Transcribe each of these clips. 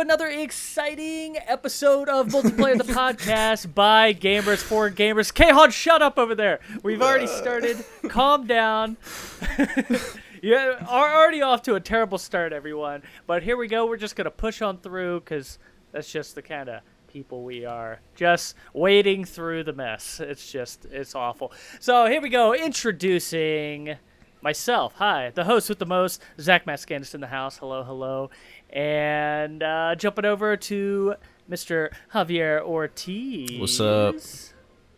to another exciting episode of Multiplayer the Podcast by Gamers for Gamers. K-Hon, shut up over there. We've already started. Calm down. You're already off to a terrible start, everyone. But here we go. We're just going to push on through because that's just the kind of people we are. Just wading through the mess. It's awful. So here we go. Introducing myself. Hi. The host with the most. Zach Mascanis in the house. Hello, hello. And jumping over to Mr. Javier Ortiz. What's up?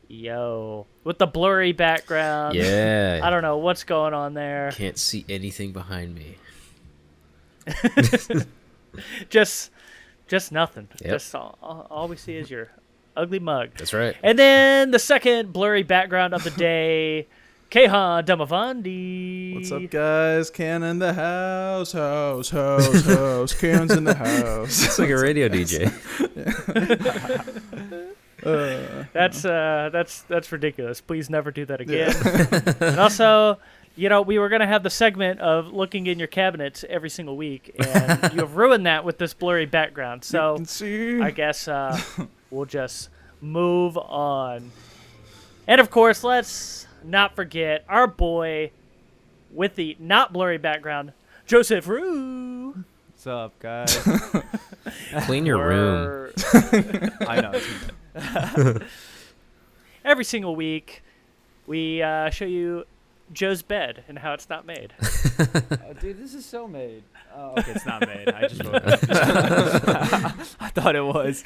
Yo. With the blurry background. Yeah. I don't know what's going on there. Can't see anything behind me. Just nothing. Yep. Just all we see is your ugly mug. That's right. And then the second blurry background of the day, Kehan Damavandi. What's up, guys? Can in the house. Can's in the house. It's like a radio DJ. That's ridiculous. Please never do that again. And also, we were gonna have the segment of looking in your cabinets every single week, and you have ruined that with this blurry background. So I guess we'll just move on. And of course, let's not forget our boy with the not blurry background, Joseph Rue. What's up, guys? Clean your room. I know. Every single week, we show you Joe's bed and how it's not made. Dude, this is so made. Oh, okay, it's not made. I just wrote it. I thought it was.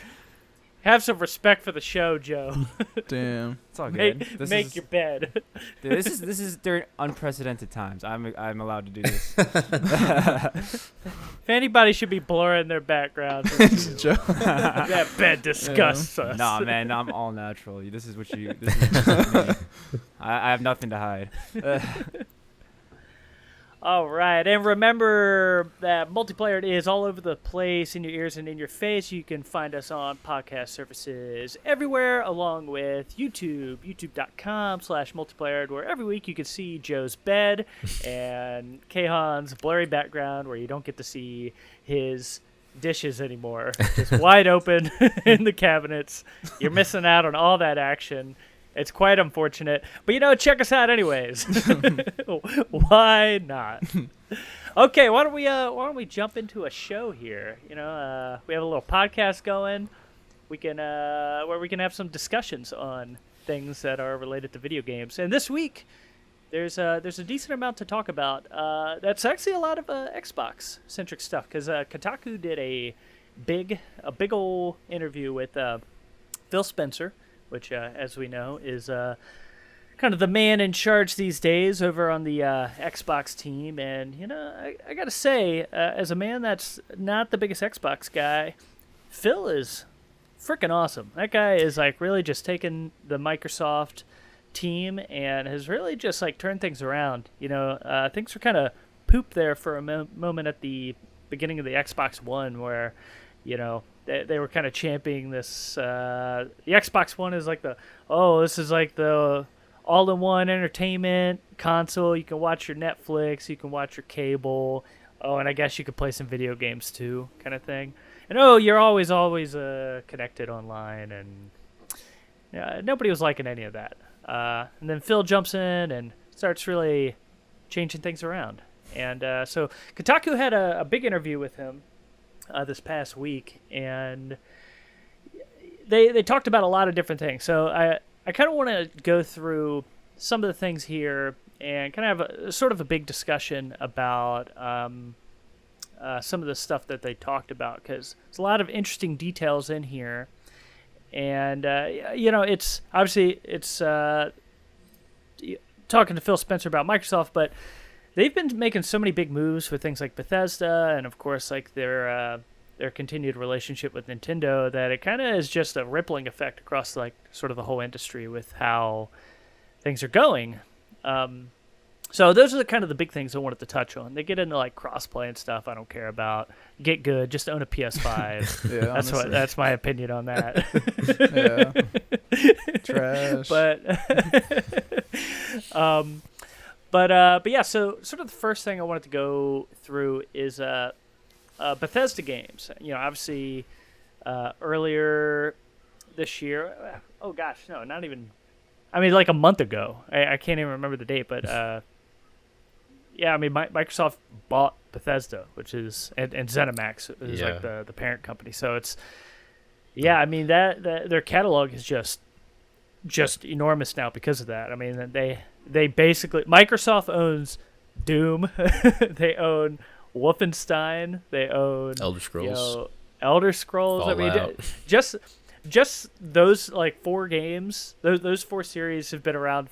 Have some respect for the show, Joe. Damn. It's all good. Make your bed. Dude, this is during unprecedented times. I'm allowed to do this. If anybody should be blurring their backgrounds, that bed disgusts us. Nah, man, I'm all natural. This is what you. This is me. I have nothing to hide. All right, and remember that Multiplayer is all over the place, in your ears and in your face. You can find us on podcast services everywhere, along with YouTube, youtube.com/multiplayer, where every week you can see Joe's bed and Kehan's blurry background, where you don't get to see his dishes anymore. Just wide open in the cabinets. You're missing out on all that action. It's quite unfortunate, but check us out anyways. Why not? Okay, why don't we jump into a show here? We have a little podcast going. We can where we can have some discussions on things that are related to video games. And this week, there's a decent amount to talk about. That's actually a lot of Xbox centric stuff because Kotaku did a big ol' interview with Phil Spencer, which, as we know, is kind of the man in charge these days over on the Xbox team. And, I got to say, as a man that's not the biggest Xbox guy, Phil is freaking awesome. That guy is, really just taken the Microsoft team and has really just, turned things around. Things were kind of pooped there for a moment at the beginning of the Xbox One where, they were kind of championing this. The Xbox One is this is the all-in-one entertainment console. You can watch your Netflix, you can watch your cable. Oh, and I guess you could play some video games too, kind of thing. And you're always connected online, and nobody was liking any of that. And then Phil jumps in and starts really changing things around. And so Kotaku had a big interview with him this past week, and they talked about a lot of different things. So I kind of want to go through some of the things here and kind of have sort of a big discussion about some of the stuff that they talked about, because there's a lot of interesting details in here. And it's obviously talking to Phil Spencer about Microsoft, but they've been making so many big moves with things like Bethesda and, of course, their continued relationship with Nintendo, that it kind of is just a rippling effect across sort of the whole industry with how things are going. So those are the big things I wanted to touch on. They get into crossplay and stuff I don't care about. Get good, just own a PS5. Yeah, that's my opinion on that. Yeah. Trash. But yeah, so sort of the first thing I wanted to go through is Bethesda games. Obviously, earlier this year. Oh gosh, no, not even. I mean, like a month ago. I can't even remember the date, but yeah, I mean, Microsoft bought Bethesda, which is and ZeniMax is like the parent company. So it's I mean that their catalog is just enormous now because of that. I mean, they basically Microsoft owns Doom, they own Wolfenstein, they own Elder Scrolls, Elder Scrolls. Fallout. I mean, just those like 4 games, those 4 series have been around,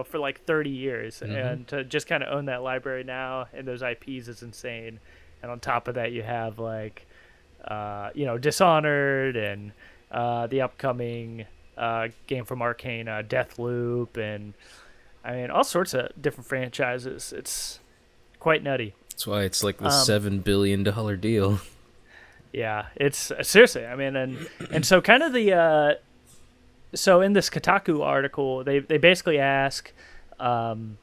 for like 30 years, and to just kind of own that library now and those IPs is insane. And on top of that, you have like, Dishonored and the upcoming game from Arcane, Deathloop, and I mean all sorts of different franchises. It's quite nutty. That's why it's like the $7 billion deal. Yeah, it's seriously. I mean, and so kind of the so in this Kotaku article, they basically ask Phil,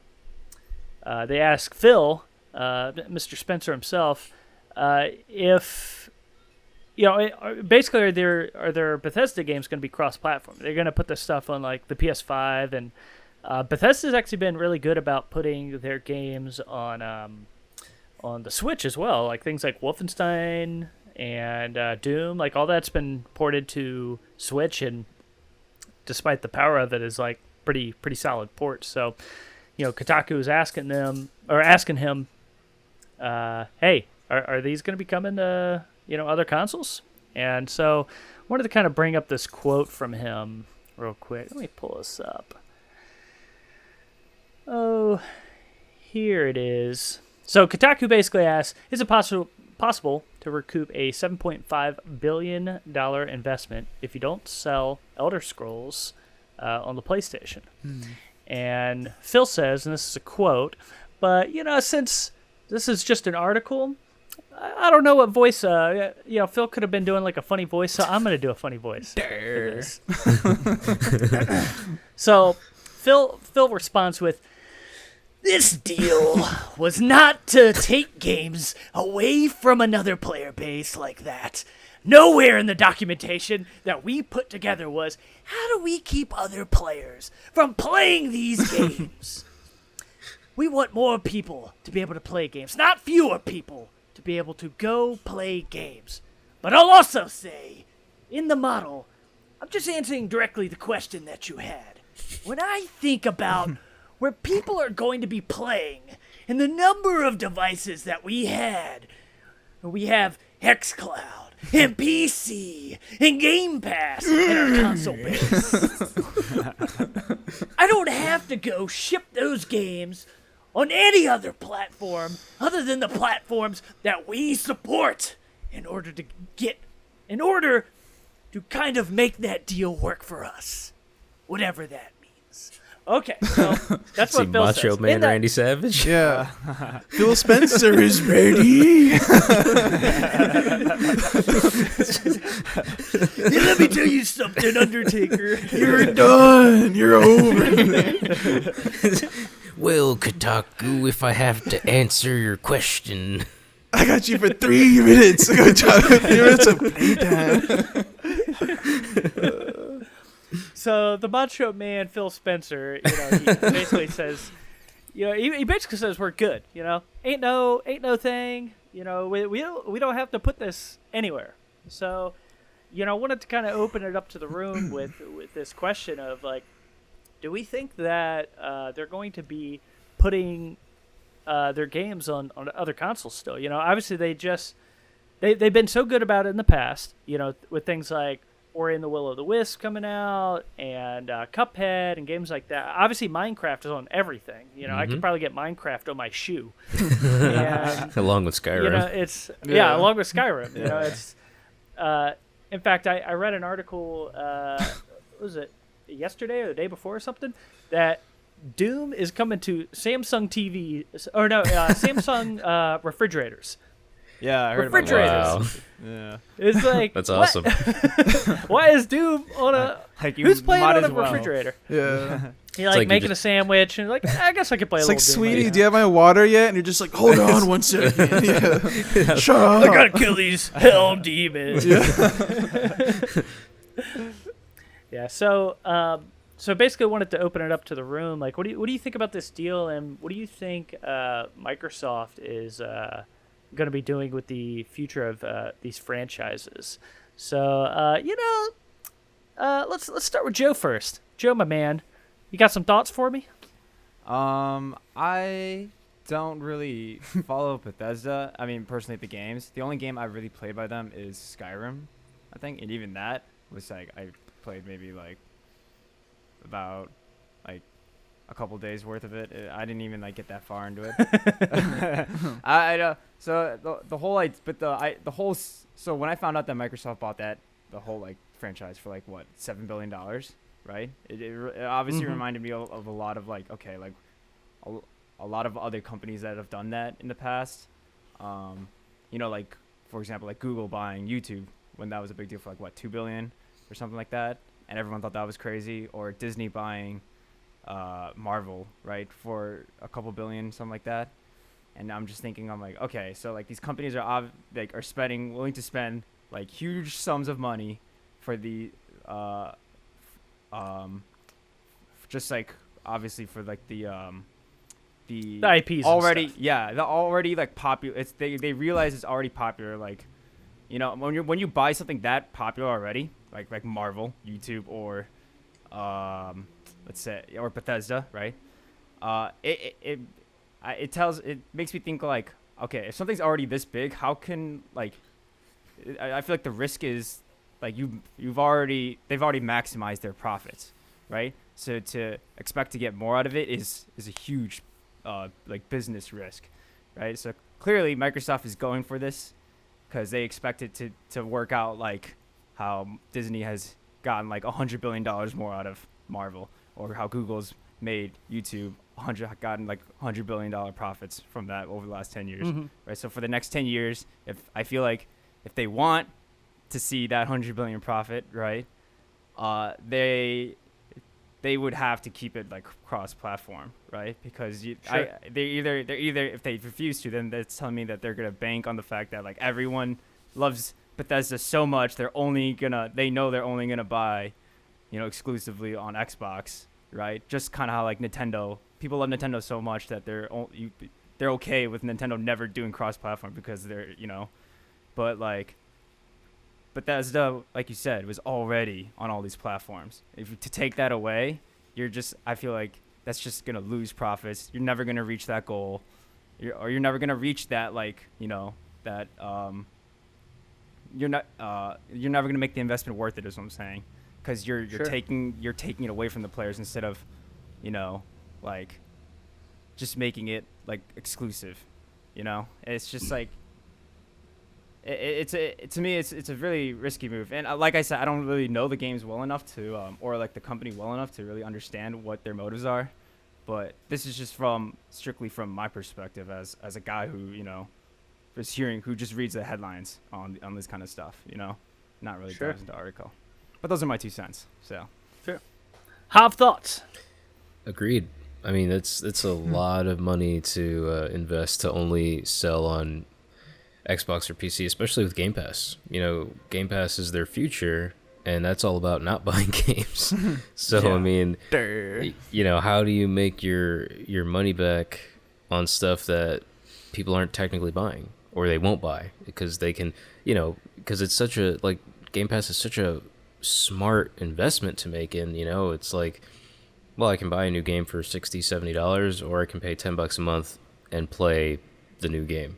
Mr. Spencer himself, if basically are their Bethesda games going to be cross-platform? They're going to put this stuff on like the PS5, and Bethesda's actually been really good about putting their games on the Switch as well, like things like Wolfenstein and Doom, like all that's been ported to Switch, and despite the power of it, is like pretty solid ports. So, Kotaku is asking him, hey, are these going to be coming to other consoles? And so, I wanted to kind of bring up this quote from him real quick. Let me pull this up. Oh, here it is. So Kotaku basically asks, is it possible to recoup a $7.5 billion investment if you don't sell Elder Scrolls on the PlayStation? And Phil says, and this is a quote, but, since this is just an article, I don't know what voice, Phil could have been doing like a funny voice, so I'm going to do a funny voice. So Phil responds with, "This deal was not to take games away from another player base like that. Nowhere in the documentation that we put together was, how do we keep other players from playing these games? We want more people to be able to play games, not fewer people to be able to go play games. But I'll also say, in the model, I'm just answering directly the question that you had. When I think about where people are going to be playing and the number of devices that we have xCloud and PC and Game Pass in our console base. I don't have to go ship those games on any other platform other than the platforms that we support in order to kind of make that deal work for us, whatever that means." Okay, so that's what Phil Macho says. Man Randy Savage. Yeah. Phil Spencer is ready. Hey, let me tell you something, Undertaker. You're done. You're over. Well, Kotaku, if I have to answer your question. I got you for 3 minutes. I got you for 3 minutes of playtime. So the Macho Man, Phil Spencer, he basically says, he basically says we're good. Ain't no thing. We don't have to put this anywhere. So, I wanted to kind of open it up to the room with this question of like, do we think that they're going to be putting their games on other consoles still? Obviously they've been so good about it in the past. With things like Ori and the Will of the Wisp coming out, and Cuphead, and games like that. Obviously, Minecraft is on everything. I could probably get Minecraft on my shoe. And, along with Skyrim. Along with Skyrim. It's. In fact, I read an article. What was it yesterday or the day before or something, that Doom is coming to Samsung TV, or no, Samsung refrigerators. Yeah, I heard refrigerators. about Wow. that. Yeah. It's like That's what? awesome. Why is Doom on a? Like you Who's playing might on a as well. refrigerator? Yeah. You're It's like like you making just- a sandwich and like I guess I could play It's a like, little Doom sweetie, right do you have my water yet? And you're just like, hold on one second. Yeah. Shut now. I up. gotta kill these hell demons. Yeah. Yeah. So basically, I wanted to open it up to the room. Like, what do you think about this deal, and what do you think Microsoft is going to be doing with the future of these franchises? So, let's start with Joe first. Joe, my man, you got some thoughts for me? I don't really follow Bethesda. I mean, personally, the games. The only game I really played by them is Skyrim, I think, and even that was like I played maybe like about like a couple days worth of it. I didn't even like get that far into it. So the whole so when I found out that Microsoft bought the whole like franchise for like what $7 billion, right? It obviously reminded me of a lot of like okay like a lot of other companies that have done that in the past. Like for example like Google buying YouTube when that was a big deal for like what $2 billion or something like that. And everyone thought that was crazy, or Disney buying Marvel, right, for a couple billion, something like that. And I'm just thinking, I'm like, okay, so like these companies are willing to spend like huge sums of money for the just like obviously for like the IPs already and stuff. the already like popular. It's they realize it's already popular. Like, when you buy something that popular already, like Marvel, YouTube, or let's say or Bethesda, right? It makes me think like, okay, if something's already this big, how can like I feel like the risk is like they've already maximized their profits, right? So to expect to get more out of it is a huge like business risk, right? So clearly Microsoft is going for this because they expect it to work out like how Disney has gotten like $100 billion more out of Marvel, or how Google's made YouTube gotten like $100 billion profits from that over the last 10 years, right? So for the next 10 years, I feel like if they want to see that $100 billion profit, right, they would have to keep it like cross-platform, right? Because they're either if they refuse to, then that's telling me that they're gonna bank on the fact that like everyone loves Bethesda so much they know they're only gonna buy, exclusively on Xbox, right? Just kind of how like Nintendo, people love Nintendo so much that they're okay with Nintendo never doing cross-platform because they're but like Bethesda, like you said, was already on all these platforms. To take that away, I feel like that's just gonna lose profits. You're never gonna reach that goal, you're never gonna reach that that you're never gonna make the investment worth it. Is what I'm saying, because you're taking it away from the players instead of, like just making it like exclusive. It's just like. To me, it's a really risky move, and like I said, I don't really know the games well enough to, or like the company well enough to really understand what their motives are. But this is just strictly from my perspective as a guy who who just reads the headlines on this kind of stuff. Not really dives into the article. But those are my 2 cents. So Sure. Have thoughts? Agreed. I mean, it's a lot of money to invest to only sell on Xbox or PC, especially with Game Pass. Game Pass is their future, and that's all about not buying games. So yeah. I mean, how do you make your money back on stuff that people aren't technically buying, or they won't buy because they can, because it's such a Game Pass is such a smart investment to make in. It's like, well, I can buy a new game for $60-$70, or I can pay $10 a month and play the new game.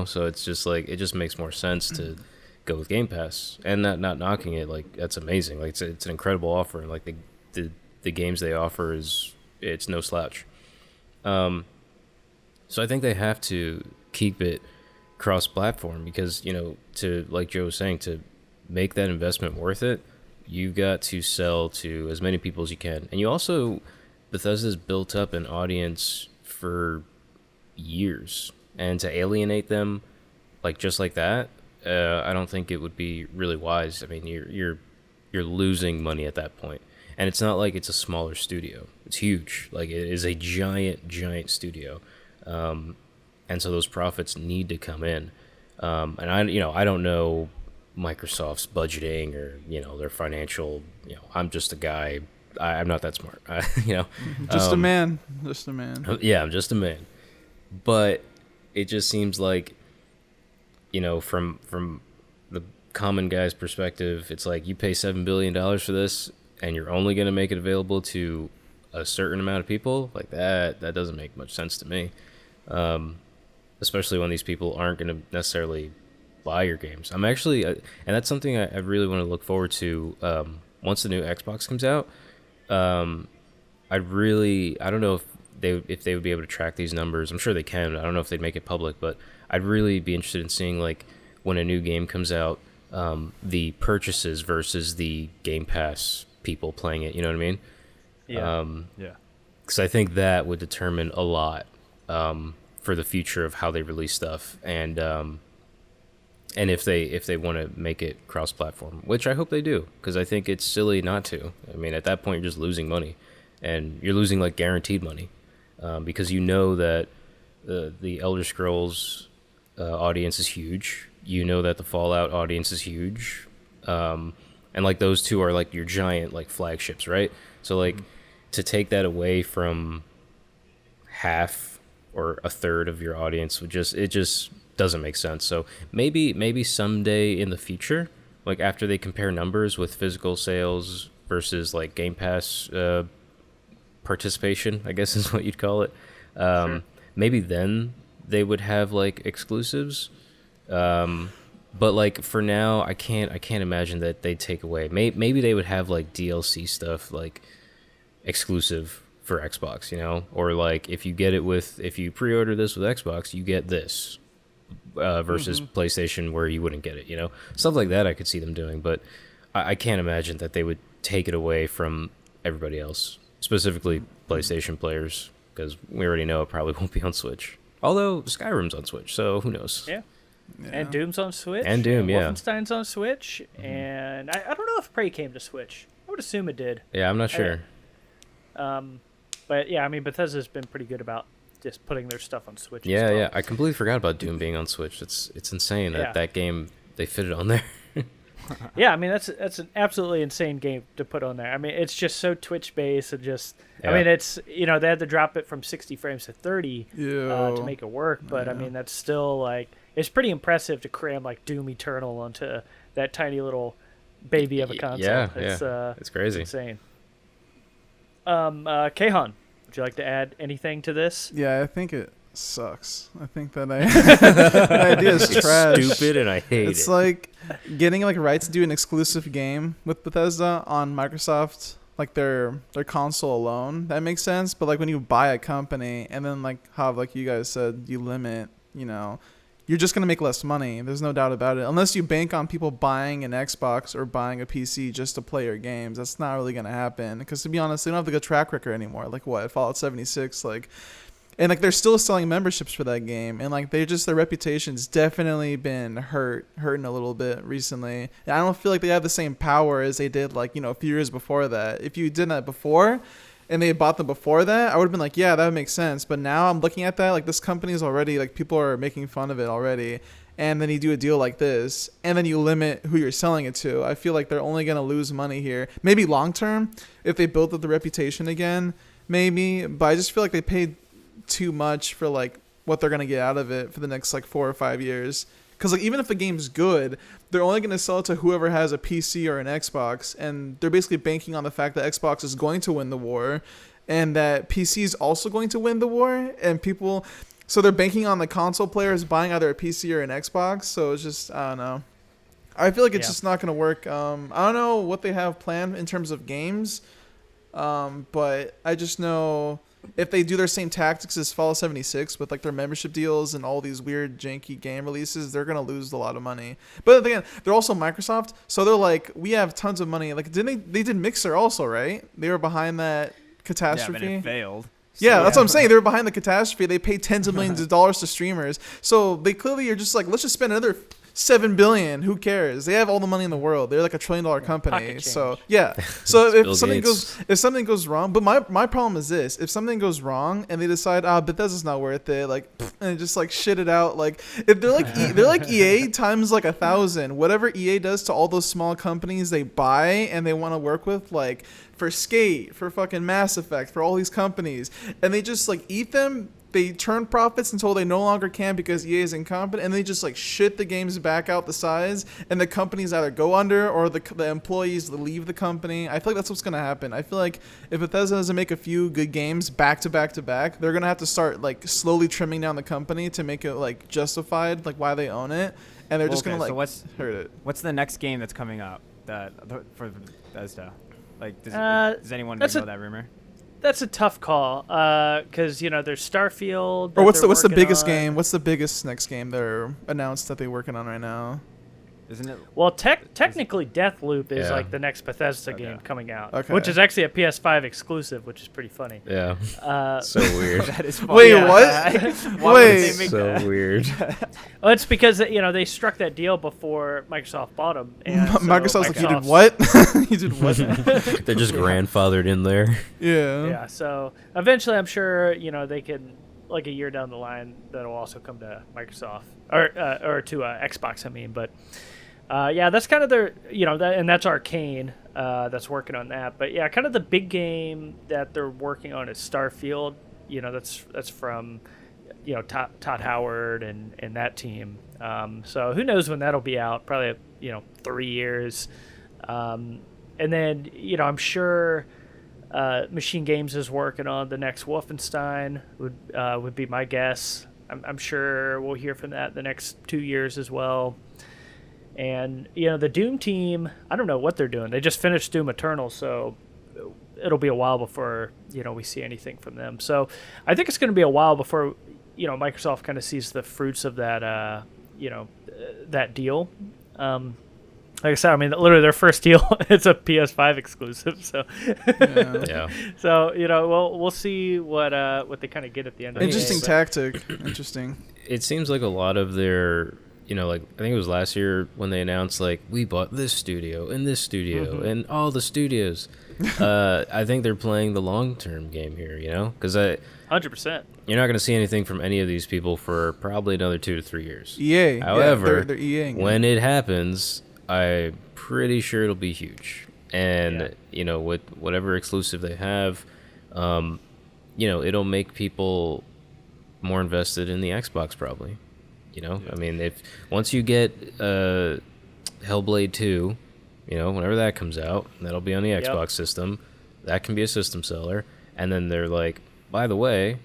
So it's just like, it just makes more sense to go with Game Pass, and not knocking it. Like, that's amazing. Like, it's an incredible offer, and like the games they offer it's no slouch. So I think they have to keep it cross-platform because, to, like Joe was saying, to make that investment worth it, you've got to sell to as many people as you can. And you also, Bethesda's built up an audience for years. And to alienate them, like just like that, I don't think it would be really wise. I mean, you're losing money at that point, and it's not like it's a smaller studio. It's huge. Like it is a giant studio, and so those profits need to come in. And I don't know Microsoft's budgeting or their financial. I'm just a guy. I'm not that smart. Just a man. Just a man. Yeah, I'm just a man. But it just seems like, from the common guy's perspective, it's like you pay $7 billion for this, and you're only going to make it available to a certain amount of people. Like that doesn't make much sense to me. Especially when these people aren't going to necessarily buy your games. I'm actually, and that's something I really want to look forward to. Once the new Xbox comes out, I don't know if they would be able to track these numbers. I'm sure they can. I don't know if they'd make it public, but I'd really be interested in seeing, like, when a new game comes out, the purchases versus the Game Pass people playing it. You know what I mean? Yeah. Because I think that would determine a lot for the future of how they release stuff, and if they want to make it cross-platform, which I hope they do, because I think it's silly not to. I mean, at that point, you're just losing money, and you're losing, like, guaranteed money, because that the Elder Scrolls audience is huge. That the Fallout audience is huge, and, like, those two are, like, your giant, like, flagships, right? So, like, to take that away from half or a third of your audience would just doesn't make sense. So maybe someday in the future, like after they compare numbers with physical sales versus like Game Pass participation, I guess is what you'd call it. Sure. Maybe then they would have like exclusives. But like for now, I can't imagine that they'd take away. Maybe they would have like DLC stuff like exclusive for Xbox, or like if you pre-order this with Xbox, you get this. Versus PlayStation, where you wouldn't get it, stuff like that I could see them doing, but I can't imagine that they would take it away from everybody else, specifically PlayStation players, because we already know it probably won't be on Switch. Although Skyrim's on Switch, so who knows? Yeah. And Doom's on Switch. And Doom, yeah. Wolfenstein's on Switch, and I don't know if Prey came to Switch. I would assume it did. Yeah, I'm not sure. But yeah, I mean, Bethesda's been pretty good about just putting their stuff on Switch. Yeah. I completely forgot about Doom being on Switch. It's insane that game, they fit it on there. Yeah, I mean, that's an absolutely insane game to put on there. I mean, it's just so Twitch based and just, I mean, it's, they had to drop it from 60 frames to 30 to make it work. But I mean, that's still like, it's pretty impressive to cram like Doom Eternal onto that tiny little baby of a console. It's crazy. It's insane. Kahan, would you like to add anything to this? Yeah, I think it sucks. I think that the idea is trash. It's stupid, and I hate it. It's like getting like rights to do an exclusive game with Bethesda on Microsoft, like their console alone. That makes sense. But like when you buy a company and then like how like you guys said, you limit, you're just gonna make less money. There's no doubt about it. Unless you bank on people buying an Xbox or buying a PC just to play your games, that's not really gonna happen. Because to be honest, they don't have the good track record anymore. Like what, Fallout 76, like. And like they're still selling memberships for that game, and like their reputation's definitely been hurting a little bit recently. And I don't feel like they have the same power as they did like a few years before that. If you did that before, and they had bought them before that, I would have been like, yeah, that would make sense. But now I'm looking at that like this company's already like people are making fun of it already, and then you do a deal like this, and then you limit who you're selling it to. I feel like they're only gonna lose money here. Maybe long term if they build up the reputation again, maybe. But I just feel like they paid too much for like what they're gonna get out of it for the next like 4 or 5 years, because like even if the game's good, they're only gonna sell it to whoever has a PC or an Xbox, and they're basically banking on the fact that Xbox is going to win the war and that PC is also going to win the war, and people, so they're banking on the console players buying either a PC or an Xbox. So it's just, I don't know, I feel like it's just not gonna work. I don't know what they have planned in terms of games, but I just know if they do their same tactics as Fallout 76 with like their membership deals and all these weird janky game releases, they're gonna lose a lot of money. But again, they're also Microsoft, so they're like, we have tons of money. Like, didn't they did Mixer also, right? They were behind that catastrophe. Yeah, but it failed. Yeah, that's what I'm saying. They were behind the catastrophe. They paid tens of millions of dollars to streamers. So they clearly are just like, let's just spend another $7 billion. Who cares? They have all the money in the world. They're like $1 trillion company. So yeah. So if something goes wrong, but my problem is this: if something goes wrong and they decide, Bethesda's not worth it, like, and just like shit it out, like if they're like they're like EA times like 1,000. Whatever EA does to all those small companies they buy and they want to work with, like for Skate, for fucking Mass Effect, for all these companies, and they just like eat them. They turn profits until they no longer can because EA is incompetent, and they just like shit the games back out the size, and the companies either go under or the employees leave the company. I feel like that's what's gonna happen. I feel like if Bethesda doesn't make a few good games back to back to back, they're gonna have to start like slowly trimming down the company to make it like justified, like why they own it, and they're just gonna like hurt it. What's the next game that's coming out for Bethesda? Like, does anyone know that rumor? That's a tough call, because there's Starfield. Or what's the biggest game? What's the biggest next game they're announced that they're working on right now? Isn't it? Well, technically, Deathloop is like the next Bethesda game coming out, which is actually a PS5 exclusive, which is pretty funny. Yeah. So weird. That is funny. Wait, what? Wait, so weird. Well, it's because they struck that deal before Microsoft bought them. And Microsoft's like, you did what? You did what? They're just grandfathered in there. Yeah. Yeah. So eventually, I'm sure they can, like a year down the line, that'll also come to Microsoft or to Xbox. I mean, but. Yeah, that's kind of their, and that's Arcane that's working on that. But yeah, kind of the big game that they're working on is Starfield. That's from, Todd Howard and that team. So who knows when that'll be out? Probably 3 years. And then I'm sure Machine Games is working on the next Wolfenstein. Would be my guess. I'm sure we'll hear from that the next 2 years as well. And, the Doom team, I don't know what they're doing. They just finished Doom Eternal, so it'll be a while before, we see anything from them. So I think it's going to be a while before, Microsoft kind of sees the fruits of that, that deal. Like I said, I mean, literally their first deal, it's a PS5 exclusive. So, yeah. So, we'll see what they kind of get at the end of the day. Interesting tactic. Interesting. It seems like a lot of their... like I think it was last year when they announced like we bought this studio and this studio and all the studios. I think they're playing the long-term game here, because 100%. You're not going to see anything from any of these people for probably another 2 to 3 years. EA. However, they're EA-ing when it happens, I'm pretty sure it'll be huge. And with whatever exclusive they have, it'll make people more invested in the Xbox probably. I mean, if once you get Hellblade 2, whenever that comes out, that'll be on the Xbox system. That can be a system seller. And then they're like, by the way,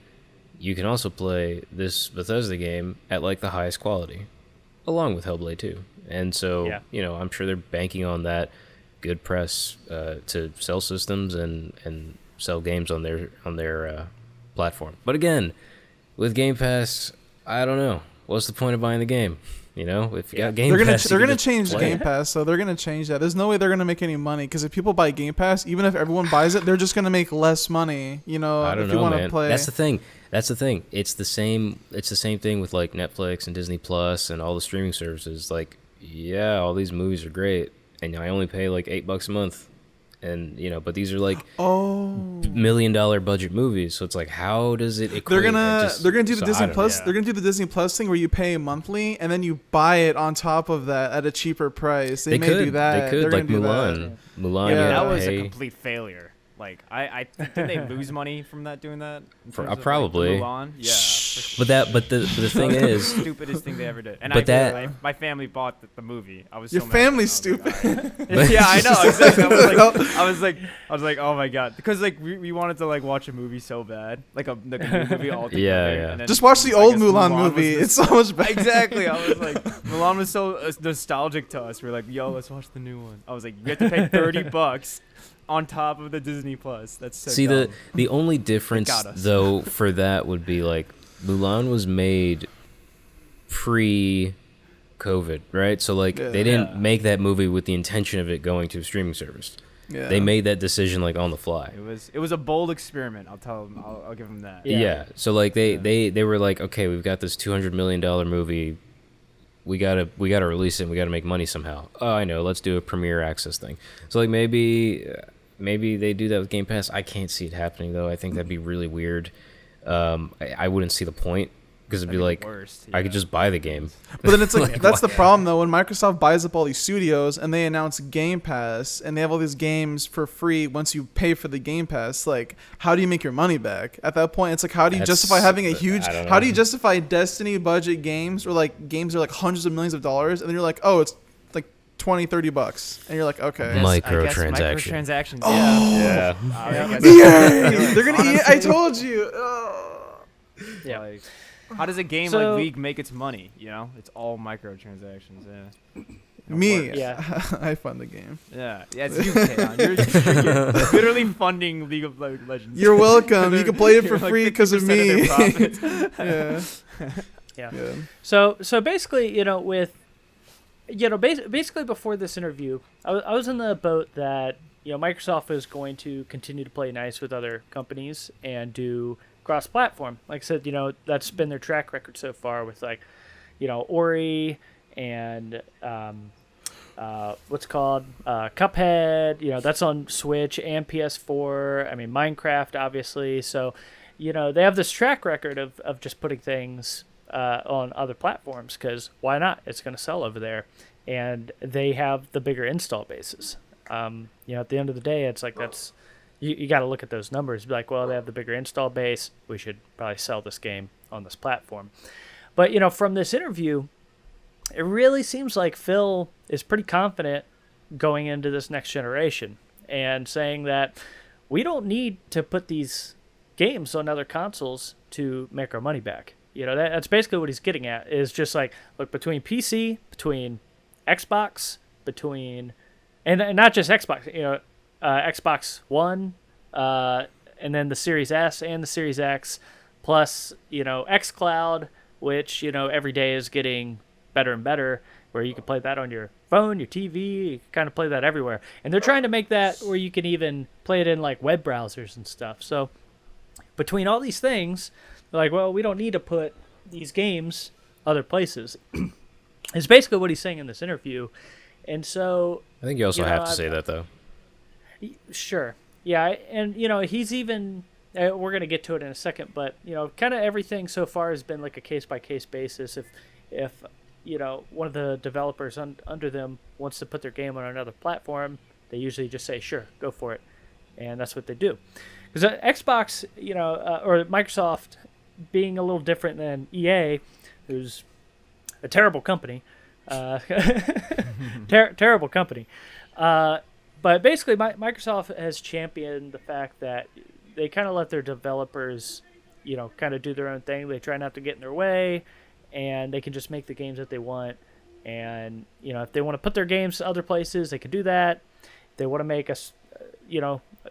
you can also play this Bethesda game at like the highest quality, along with Hellblade 2. And so, I'm sure they're banking on that good press to sell systems and sell games on their platform. But again, with Game Pass, I don't know. What's the point of buying the game? If you got Game Pass, they're gonna change Game Pass, so they're gonna change that. There's no way they're gonna make any money because if people buy Game Pass, even if everyone buys it, they're just gonna make less money. I don't if know, you want man. to play. That's the thing. It's the same. It's the same thing with like Netflix and Disney Plus and all the streaming services. Like, yeah, all these movies are great, and I only pay like $8 a month. And but these are like $1 million budget movies, so it's like, how does it equate? They're gonna do the Disney Plus. Yeah. They're gonna do the Disney Plus thing where you pay monthly and then you buy it on top of that at a cheaper price. They may do that. They could, like Mulan. Mulan. Yeah, that was a complete failure. Like, I didn't they lose money from that doing that? Probably. Like, Mulan? Yeah. But the thing is, stupidest thing they ever did. And my family bought the movie. I was your so family's stupid. Yeah, I know exactly. I was like, oh my god, because like we wanted to like watch a movie so bad, like a new movie all together. Yeah. And then, just watch the old Mulan movie. It's so much better. Exactly. I was like, Mulan was so nostalgic to us. We're like, yo, let's watch the new one. I was like, you have to pay $30 on top of the Disney Plus. That's so see dumb. the only difference though for that would be like Mulan was made pre-COVID, right? So like they didn't make that movie with the intention of it going to a streaming service. Yeah. They made that decision like on the fly. It was a bold experiment. I'll tell them. I'll give them that. Yeah. So like they were like, okay, we've got this $200 million movie. We gotta release it. And we gotta make money somehow. Oh, I know. Let's do a premiere access thing. So like maybe they do that with Game Pass. I can't see it happening though. I think that'd be really weird. I wouldn't see the point because it'd be like I could just buy the game. But then it's like that's the problem though. When Microsoft buys up all these studios and they announce Game Pass and they have all these games for free once you pay for the Game Pass, like how do you make your money back? At that point, it's like how do you justify having a huge? How do you justify Destiny budget games or like games that are like hundreds of millions of dollars and then you're like, oh, it's like $20-$30 and you're like, okay, microtransactions. Oh. Yeah. They're gonna eat. I told you. Yeah. Like, how does a game So- like League make its money? You know, it's all microtransactions. Yeah. Me, Yeah. I fund the game. Yeah. It's you, Kaon. You're literally funding League of Legends. You're welcome. You can play it for You're like free because of 50% me. their profits. Yeah. Yeah. So basically, basically before this interview, I was in the boat that Microsoft is going to continue to play nice with other companies and do cross-platform. Like I said, that's been their track record so far with Ori and what's called Cuphead. That's on Switch and PS4. I mean Minecraft, obviously. So they have this track record of just putting things on other platforms because why not? It's going to sell over there, and they have the bigger install bases. At the end of the day, it's like that's you got to look at those numbers. Be like, well, they have the bigger install base. We should probably sell this game on this platform. But from this interview, it really seems like Phil is pretty confident going into this next generation and saying that we don't need to put these games on other consoles to make our money back. That's basically what he's getting at is just like, look, between PC, between Xbox, and not just Xbox, Xbox One, and then the Series S and the Series X, plus, xCloud, which, every day is getting better and better, where you can play that on your phone, your TV, you can kind of play that everywhere. And they're trying to make that where you can even play it in like web browsers and stuff. So between all these things, they're like, well, we don't need to put these games other places. It's basically what he's saying in this interview. And so I think you also have to say that though. Sure. Yeah, and he's even we're going to get to it in a second, but kind of everything so far has been like a case by case basis. If one of the developers under them wants to put their game on another platform, they usually just say, sure, go for it. And that's what they do. Because Xbox, or Microsoft being a little different than EA, who's a terrible company, terrible company. But basically, Microsoft has championed the fact that they kind of let their developers, kind of do their own thing. They try not to get in their way, and they can just make the games that they want. And, if they want to put their games to other places, they can do that. If they want to make us,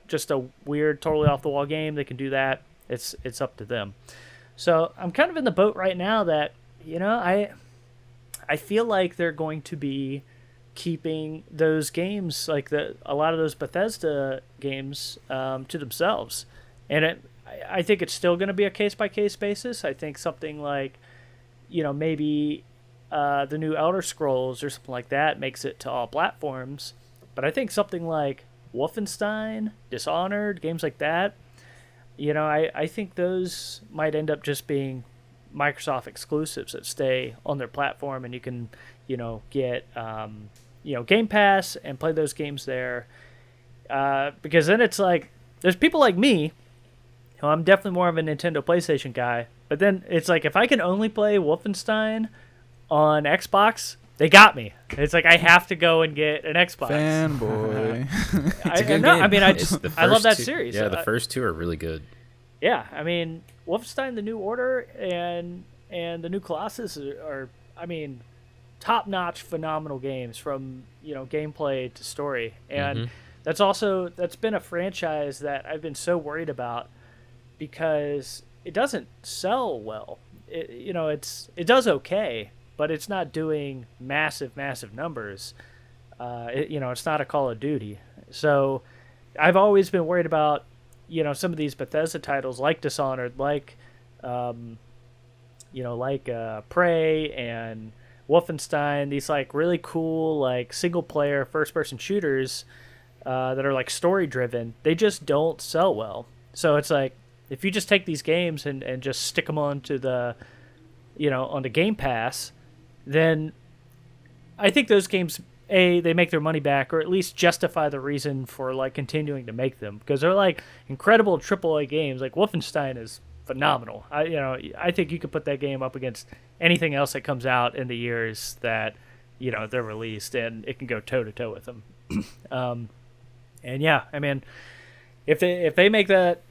just a weird, totally off-the-wall game, they can do that. It's up to them. So I'm kind of in the boat right now that, I feel like they're going to be keeping those games, like a lot of those Bethesda games, to themselves. And I think it's still going to be a case-by-case basis. I think something like, maybe the new Elder Scrolls or something like that makes it to all platforms. But I think something like Wolfenstein, Dishonored, games like that, I think those might end up just being Microsoft exclusives that stay on their platform, and you can, get, Game Pass and play those games there. Because then it's like, there's people like me, who I'm definitely more of a Nintendo PlayStation guy, but then it's like, if I can only play Wolfenstein on Xbox, they got me. It's like I have to go and get an Xbox. Fanboy. I love that series. Yeah, the first two are really good. Yeah, I mean, Wolfenstein: The New Order and the new Colossus are top-notch, phenomenal games from gameplay to story, and that's been a franchise that I've been so worried about because it doesn't sell well. It does okay, but it's not doing massive numbers. It's not a Call of Duty. So I've always been worried about, some of these Bethesda titles like Dishonored, like, Prey and Wolfenstein, these like really cool like single player first person shooters that are like story driven. They just don't sell well. So it's like if you just take these games and just stick them onto the on the Game Pass, then I think those games, they make their money back, or at least justify the reason for like continuing to make them, because they're like incredible AAA games. Like Wolfenstein is phenomenal. I think you could put that game up against anything else that comes out in the years that they're released, and it can go toe to toe with them. And yeah, I mean, if they make that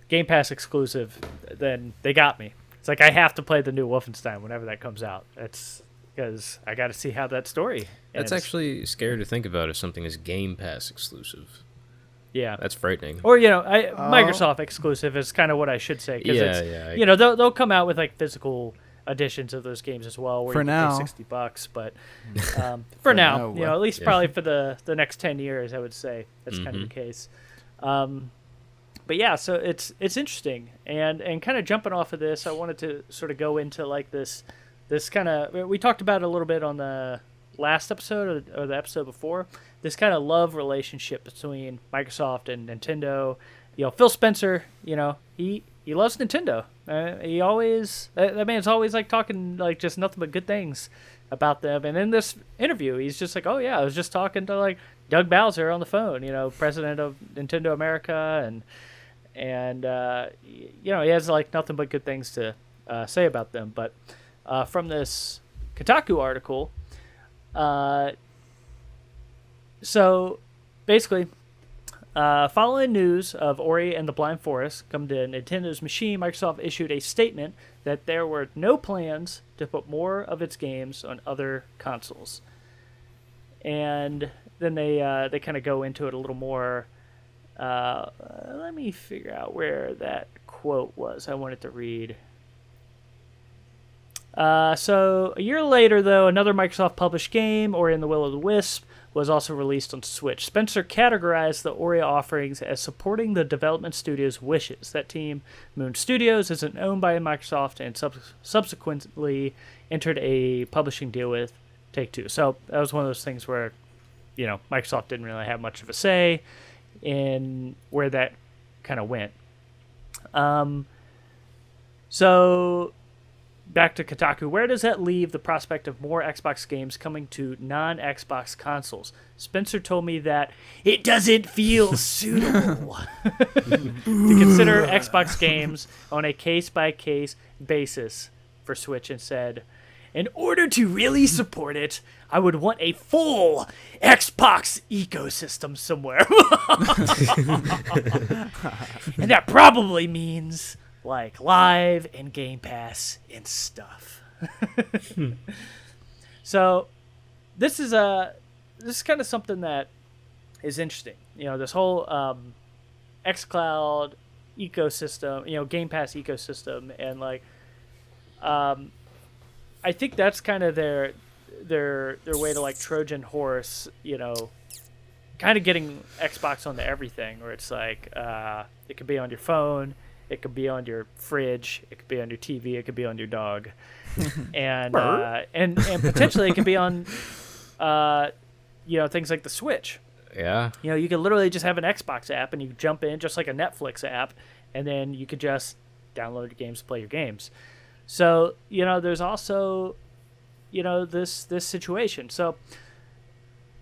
Game Pass exclusive, then they got me. It's like I have to play the new Wolfenstein whenever that comes out. It's because I got to see how that story ends. That's actually scary to think about if something is Game Pass exclusive. Yeah, that's frightening. Or Microsoft exclusive is kind of what I should say. Cause they'll come out with like physical editions of those games as well, where for you now can pay $60. But for now, at least probably for the next 10 years, I would say that's kind of the case. But yeah, so it's interesting, and kind of jumping off of this, I wanted to sort of go into like this kind of, we talked about it a little bit on the last episode or the episode before, this kind of love relationship between Microsoft and Nintendo. Phil Spencer, he loves Nintendo. He always, that man's always like talking like just nothing but good things about them. And in this interview, he's just like, oh yeah, I was just talking to like Doug Bowser on the phone, president of Nintendo America, and he has like nothing but good things to say about them. But from this Kotaku article, so basically, following news of Ori and the Blind Forest come to Nintendo's machine, Microsoft issued a statement that there were no plans to put more of its games on other consoles. And then they kind of go into it a little more. Let me figure out where that quote was I wanted to read. So a year later, though, another Microsoft-published game, Ori and the Will of the Wisp, was also released on Switch. Spencer categorized the Ori offerings as supporting the development studio's wishes. That team, Moon Studios, isn't owned by Microsoft and subsequently entered a publishing deal with Take-Two. So that was one of those things where, Microsoft didn't really have much of a say in where that kind of went. So back to Kotaku, where does that leave the prospect of more Xbox games coming to non-Xbox consoles? Spencer told me that it doesn't feel suitable to consider Xbox games on a case-by-case basis for Switch, and said, in order to really support it, I would want a full Xbox ecosystem somewhere. And that probably means like Live and Game Pass and stuff. So this is kind of something that is interesting. This whole xCloud ecosystem, Game Pass ecosystem, and like I think that's kind of their way to like Trojan horse, kind of getting Xbox onto everything, where it's like it could be on your phone, it could be on your fridge, it could be on your TV, it could be on your dog, and potentially it could be on things like the Switch. Yeah. You could literally just have an Xbox app and you jump in just like a Netflix app, and then you could just download your games, play your games. So, there's also, this situation. So,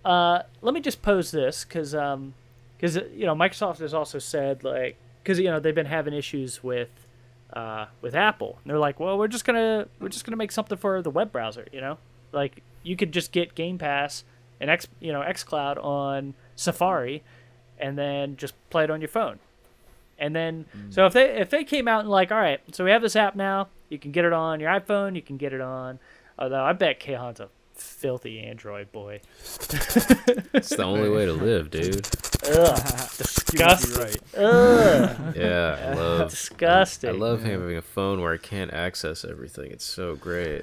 let me just pose this, because Microsoft has also said, like, because they've been having issues with Apple, and they're like, well, we're just gonna make something for the web browser, like you could just get Game Pass and xCloud on Safari, and then just play it on your phone, and then so if they came out and like, all right, so we have this app now, you can get it on your iPhone, you can get it on, although I bet Kahan's a filthy Android boy. It's the only way to live, dude. Ugh, disgusting. Right. Ugh. Yeah, disgusting. I love having a phone where I can't access everything. It's so great.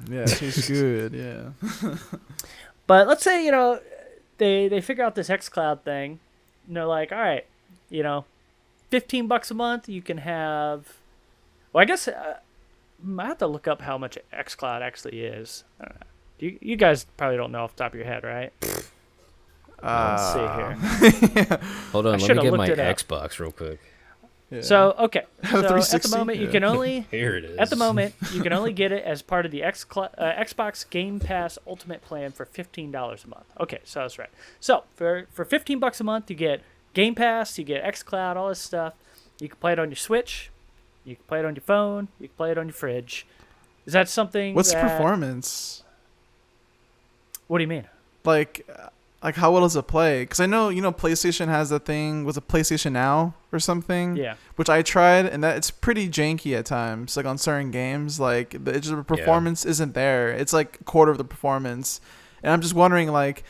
Yeah, it tastes good. Yeah. But let's say they figure out this xCloud thing, and they're like, all right, $15 a month, you can have. Well, I guess I have to look up how much xCloud actually is. I don't know. You guys probably don't know off the top of your head, right? Let's see here. Hold on, let me get my Xbox real quick. Yeah. So okay, so at 360? the moment you can only Here it is. At the moment you can only get it as part of the Xbox Game Pass Ultimate plan for $15 a month. Okay, so that's right. So for $15 a month, you get Game Pass, you get xCloud, all this stuff. You can play it on your Switch, you can play it on your phone, you can play it on your fridge. Is that something? What's the performance? What do you mean? Like how well does it play? Because I know PlayStation has that thing. Was it PlayStation Now or something? Yeah. Which I tried, and that it's pretty janky at times. Like on certain games, the performance isn't there. It's like a quarter of the performance, and I'm just wondering like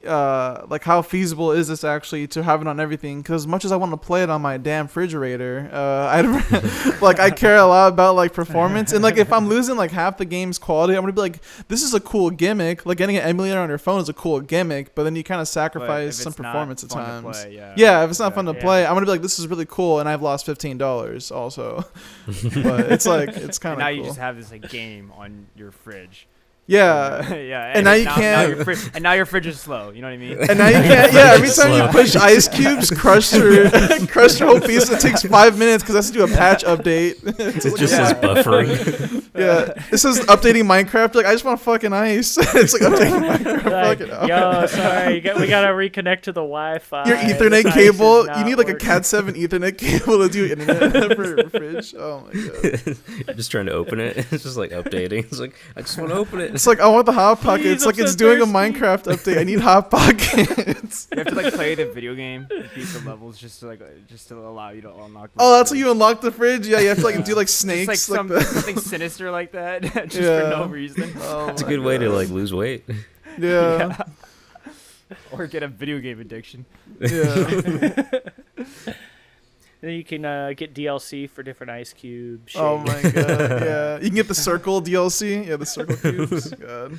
how feasible is this actually to have it on everything? Because as much as I want to play it on my damn refrigerator, I care a lot about like performance, and like if I'm losing like half the game's quality, I'm gonna be like, this is a cool gimmick. Like getting an emulator on your phone is a cool gimmick, but then you kind of sacrifice some performance at times. If it's not fun to play, I'm gonna be like, this is really cool, and I've lost $15 also. But it's like it's kind of now cool. You just have this like game on your fridge. Yeah, yeah, and now you can't. Now your fridge is slow. You know what I mean? And now you can't. Yeah, every time you push ice cubes, crush your whole piece. It takes 5 minutes because it has to do a patch update. It just says buffering. Yeah, it says updating Minecraft. Like I just want fucking ice. It's like updating Minecraft. Like, yo, sorry, we gotta reconnect to the Wi-Fi. Your Ethernet cable. You need like a Cat 7 Ethernet cable to do internet for your fridge. Oh my god. You're just trying to open it. It's just like updating. It's like I just want to open it. It's like I want the hot pocket. Please, it's like I'm it's so doing thirsty. a Minecraft update. I need hot pockets. You have to like play the video game, and beat the levels just to allow you to unlock. Oh, that's how you unlock the fridge. Yeah, you have to like do like snakes. It's like something sinister like that, just for no reason. Oh, it's a good way to like lose weight. Yeah. Or get a video game addiction. Yeah. Then you can get DLC for different ice cubes. Oh my god. Yeah. You can get the circle DLC. Yeah, the circle cubes. God.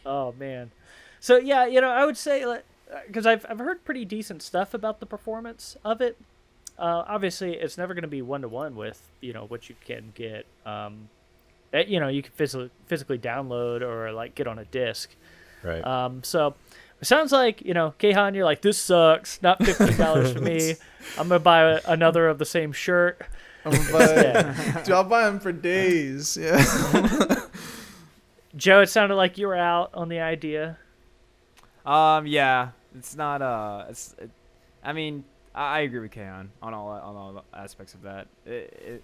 Oh man. So yeah, I would say because I've heard pretty decent stuff about the performance of it. Obviously, it's never going to be 1-to-1 with what you can get. That you can physically download or like get on a disc. Right. Uh, So it sounds like Kayhan, you're like, this sucks. Not $15 for me. I'm gonna buy another of the same shirt. I'm gonna buy, dude, I'll buy them for days. Yeah. Joe, it sounded like you were out on the idea. Yeah, it's not. I mean, I agree with Kaon on all aspects of that. It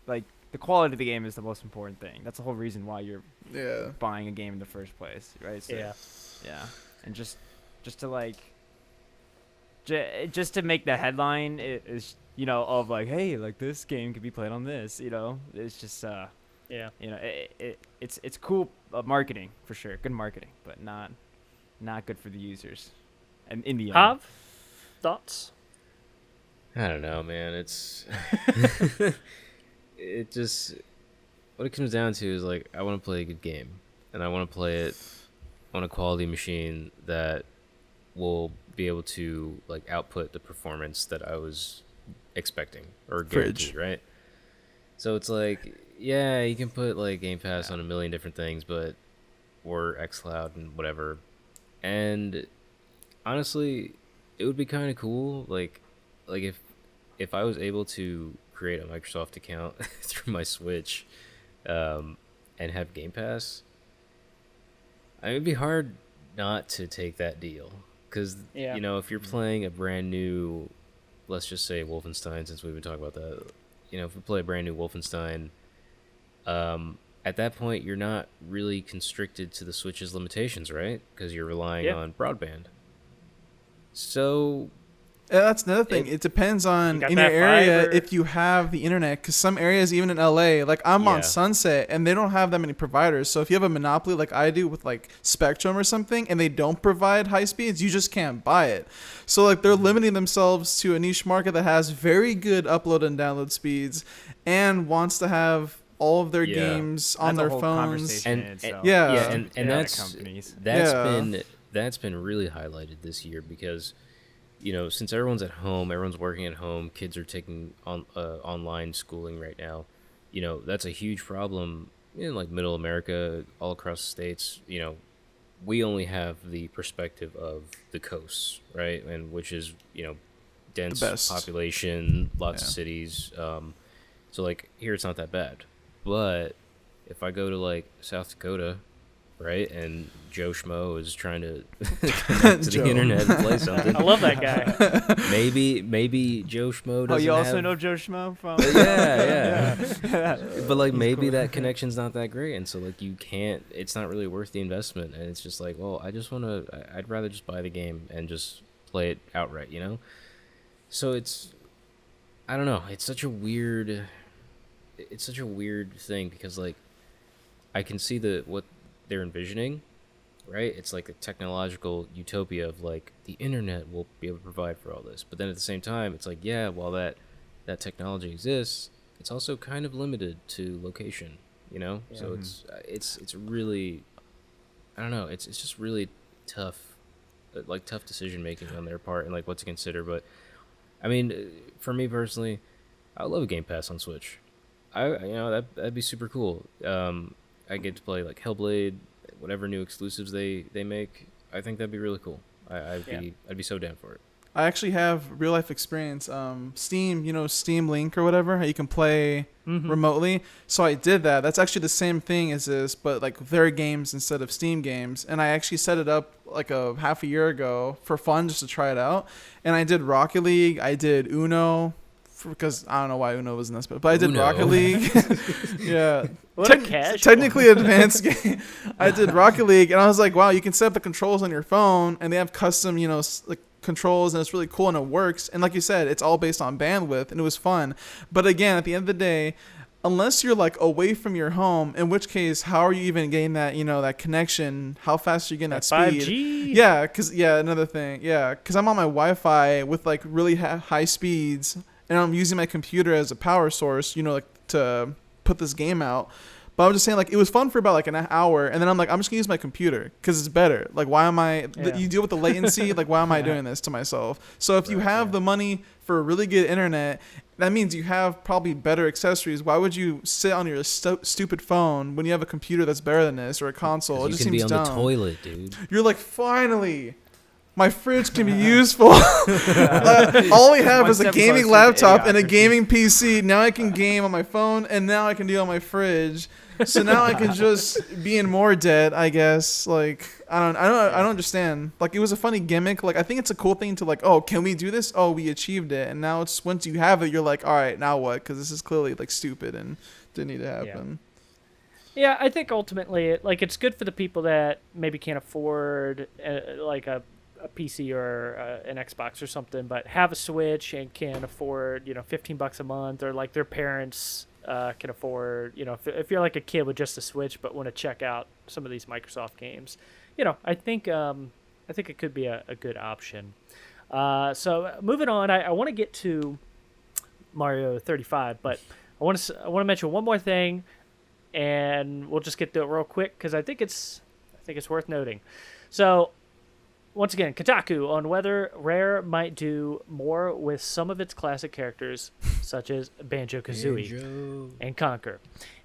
like the quality of the game is the most important thing. That's the whole reason why you're buying a game in the first place, right? So, yeah, and just to like, just to make the headline is of like, hey, like this game could be played on this. It's just it's cool marketing for sure, good marketing, but not good for the users. And in the end, Hav, thoughts? I don't know, man. It's it just what it comes down to is like I want to play a good game, and I want to play it on a quality machine that will be able to like output the performance that I was expecting or guaranteed, right? So it's like, yeah, you can put like Game Pass on a million different things, but or xCloud and whatever. And honestly, it would be kind of cool, like if I was able to create a Microsoft account through my Switch, and have Game Pass. It would be hard not to take that deal, because if you're playing a brand new, let's just say Wolfenstein, since we've been talking about that, if we play a brand new Wolfenstein, at that point you're not really constricted to the Switch's limitations, right? Because you're relying on broadband. So that's another thing. It depends on in your area if you have the internet, because some areas, even in LA, like I'm on Sunset and they don't have that many providers. So if you have a monopoly like I do with like Spectrum or something and they don't provide high speeds, you just can't buy it. So like they're limiting themselves to a niche market that has very good upload and download speeds and wants to have all of their games on their phones. And that's companies. been that's been really highlighted this year because, since everyone's at home, everyone's working at home, kids are taking online schooling right now. That's a huge problem in like middle America, all across the states. We only have the perspective of the coasts, right? And which is, dense population, lots of cities. So like here it's not that bad. But if I go to like South Dakota, right, and Joe Schmo is trying to connect to the internet and play something. I love that guy. Maybe Joe Schmo doesn't. Oh, you also have... know Joe Schmo from? Yeah. But like maybe cool. that connection's not that great, and so like you can't. It's not really worth the investment, and it's just like, well, I'd rather just buy the game and just play it outright, So I don't know. It's such a weird thing because like I can see what they're envisioning, right? It's like a technological utopia of like the internet will be able to provide for all this, but then at the same time it's like, yeah, while that technology exists, it's also kind of limited to location, so it's really, I don't know, it's just really tough decision making on their part and like what to consider. But I mean, for me personally, I would love a Game Pass on Switch. That'd be super cool. I get to play like Hellblade, whatever new exclusives they make. I think that'd be really cool. I'd be so down for it. I actually have real life experience. Steam, Steam Link or whatever, how you can play remotely. So I did that. That's actually the same thing as this, but like their games instead of Steam games. And I actually set it up like a half a year ago for fun, just to try it out. And I did Rocket League. I did Uno. Because I don't know why Uno was in this, but I did Rocket League. Yeah. What a casual. Technically advanced game. I did Rocket League, and I was like, wow, you can set up the controls on your phone, and they have custom, like controls, and it's really cool, and it works. And like you said, it's all based on bandwidth, and it was fun. But again, at the end of the day, unless you're like away from your home, in which case, how are you even getting that, that connection? How fast are you getting that speed? 5G. Yeah, another thing. Yeah, because I'm on my Wi-Fi with like really high speeds. And I'm using my computer as a power source, like to put this game out. But I was just saying, like, it was fun for about like an hour, and then I'm like, I'm just gonna use my computer because it's better. Like, why am I? You deal with the latency. Like, why am I doing this to myself? So if you have the money for a really good internet, that means you have probably better accessories. Why would you sit on your stupid phone when you have a computer that's better than this or a console? It just seems dumb. You can be on the toilet, dude. You're like, finally. My fridge can be useful. All I have is a gaming laptop and a gaming PC. Now I can game on my phone, and now I can do it on my fridge. So now I can just be in more debt, I guess. Like I don't understand. Like it was a funny gimmick. Like I think it's a cool thing to like, oh, can we do this? Oh, we achieved it. And now it's once you have it, you're like, all right, now what? Because this is clearly like stupid and didn't need to happen. Yeah, I think ultimately, it's good for the people that maybe can't afford like a PC or an Xbox or something, but have a Switch and can afford, $15 a month, or like their parents can afford, if you're like a kid with just a Switch but want to check out some of these Microsoft games, I think it could be a good option. So moving on, I want to get to Mario 35, but I want to mention one more thing, and we'll just get to it real quick because I think it's worth noting. So. Once again, Kotaku on whether Rare might do more with some of its classic characters, such as Banjo Kazooie and Conker.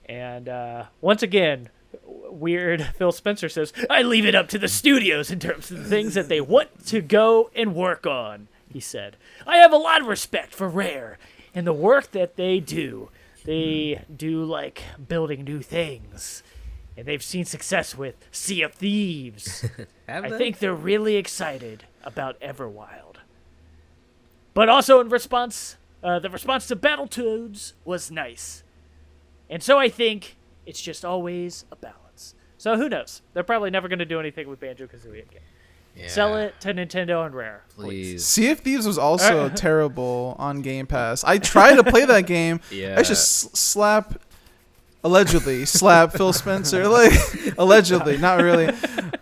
And once again, weird Phil Spencer says, I leave it up to the studios in terms of the things that they want to go and work on, he said. I have a lot of respect for Rare and the work that they do. They do like building new things. And they've seen success with Sea of Thieves. I think they're really excited about Everwild. But also in response, the response to Battletoads was nice. And so I think it's just always a balance. So who knows? They're probably never going to do anything with Banjo-Kazooie again. Yeah. Sell it to Nintendo and Rare, please. Sea of Thieves was also terrible on Game Pass. I tried to play that game. Yeah. I just allegedly slap Phil Spencer, like allegedly, not really,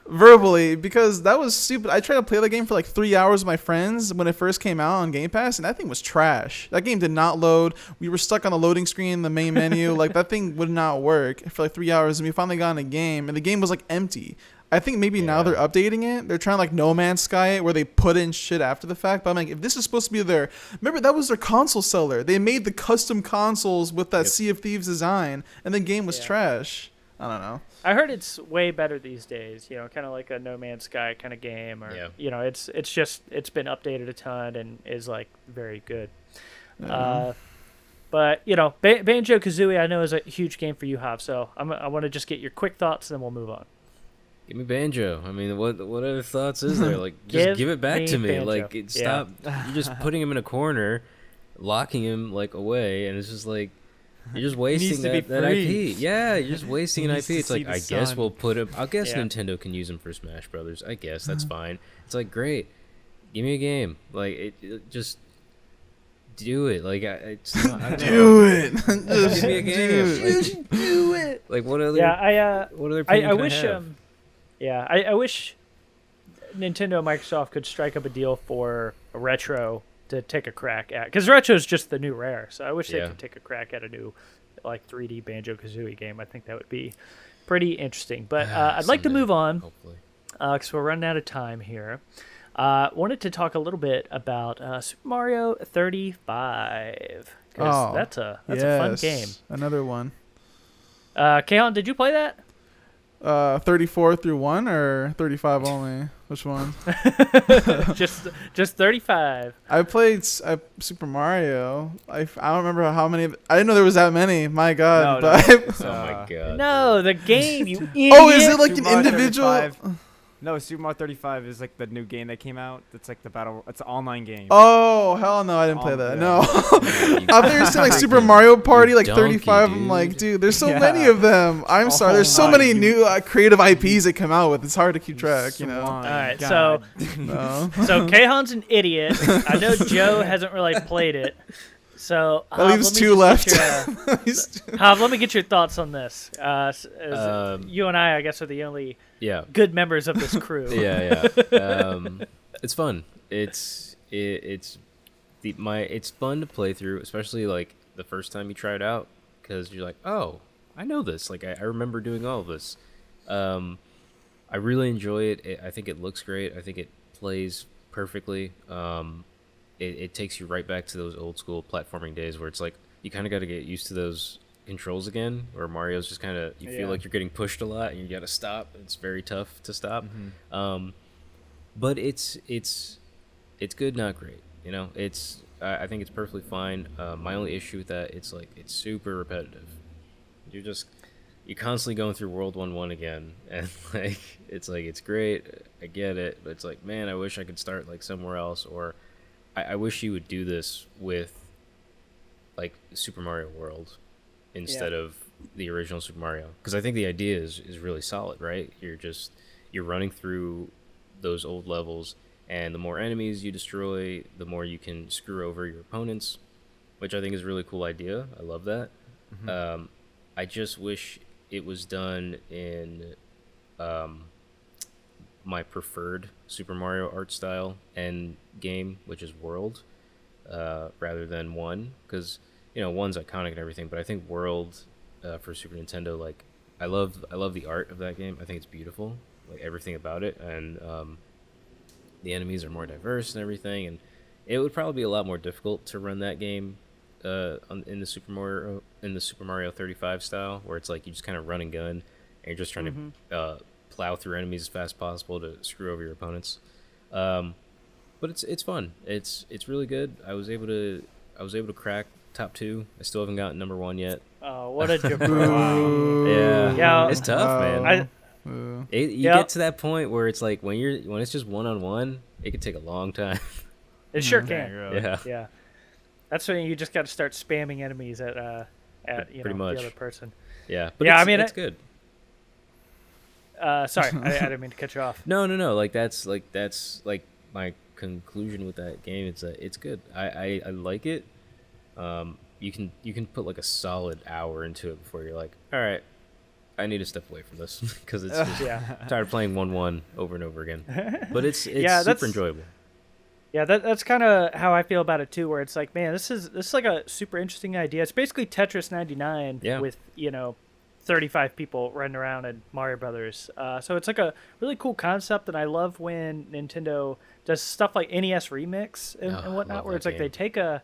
verbally, because that was stupid. I tried to play the game for like 3 hours with my friends when it first came out on Game Pass, and that thing was trash. That game did not load. We were stuck on the loading screen, the main menu. Like that thing would not work for like 3 hours, and we finally got in a game, and the game was like empty. I think maybe now they're updating it. They're trying to like No Man's Sky it, where they put in shit after the fact. But I'm like, if this is supposed to be their, remember that was their console seller. They made the custom consoles with that Sea of Thieves design, and the game was trash. I don't know. I heard it's way better these days. You know, kind of like a No Man's Sky kind of game, or you know, it's been updated a ton and is like very good. But you know, Banjo Kazooie I know is a huge game for you, Hav. So I want to just get your quick thoughts, and then we'll move on. Give me Banjo. I mean, what other thoughts is there? Like, just give it back to me. Banjo. Like, stop. You're just putting him in a corner, locking him like away, and it's just like. You're just wasting that IP. Yeah, you're just wasting an IP. It's like, I guess we'll put him. I guess Nintendo can use him for Smash Brothers. I guess that's fine. It's like, great. Give me a game. Like, it just do it. Like, it's not, I don't know. Do it. Just give me a game. Just do it. Like, what other? What other? I wish. I wish Nintendo and Microsoft could strike up a deal for a retro to take a crack at, because retro is just the new rare. So I wish they could take a crack at a new, like 3D Banjo Kazooie game. I think that would be pretty interesting. But I'd like to move on, hopefully, because we're running out of time here. Wanted to talk a little bit about Super Mario 35. That's a fun game. Another one. Kahan, did you play that? 34 through 1 or 35 only? Which one? just 35. I played Super Mario. I don't remember how many. I didn't know there was that many. My God. Oh my God. No, the game. You idiot. Oh, is it like Super an Mario individual? 35. No, Super Mario 35 is like the new game that came out. It's like the battle. It's an online game. Oh hell no! I didn't play that. No, I thought you were saying like Super Mario Party, like 35. I'm like, dude, there's so many of them. I'm sorry. There's so many new creative IPs that come out with. It's hard to keep track. You know. All right, so Kahan's an idiot. I know Joe hasn't really played it. So that leaves 2 left. Hav, let me get your thoughts on this. You and I guess, are the only good members of this crew. It's fun. It's fun to play through, especially like the first time you try it out, because you're like, oh, I know this. Like I remember doing all of this. I really enjoy it. I think it looks great. I think it plays perfectly. It takes you right back to those old school platforming days where it's like you kind of got to get used to those controls again, where Mario's just kind of, you feel like you're getting pushed a lot and you got to stop. It's very tough to stop. But it's good, not great. You know, I think it's perfectly fine. My only issue with that, it's super repetitive. You're constantly going through World 1-1 again, and it's great. I get it, but it's like, man, I wish I could start like somewhere else, or I wish you would do this with like Super Mario World instead of the original Super Mario, because I think the idea is really solid, right? You're running through those old levels, and the more enemies you destroy, the more you can screw over your opponents, which I think is a really cool idea. I love that. I just wish it was done in my preferred Super Mario art style and game, which is World, rather than 1, because 1's iconic and everything, but I think World for Super Nintendo, like I love the art of that game. I think it's beautiful, like everything about it, and the enemies are more diverse and everything, and it would probably be a lot more difficult to run that game in the Super Mario 35 style, where it's like you just kind of run and gun and you're just trying to plow through enemies as fast as possible to screw over your opponents. But it's fun. It's really good. I was able to crack top 2. I still haven't gotten number 1 yet. Oh, what a jabroni. Yeah, it's tough, man. You get to that point where it's like when it's just 1-on-1, it can take a long time. It sure can. Really. Yeah. That's when you just got to start spamming enemies at the other person. Yeah, but it's good. Sorry, I didn't mean to cut you off. No. Like that's my conclusion with that game. It's good. I like it. You can put like a solid hour into it before you're like, all right, I need to step away from this, because it's just I'm tired of playing 1-1 over and over again. But it's super enjoyable. Yeah, that's kind of how I feel about it too. Where it's like, man, this is like a super interesting idea. It's basically Tetris 99 with 35 people running around in Mario Brothers. So it's like a really cool concept, and I love when Nintendo does stuff like NES Remix and whatnot, where it's like they take a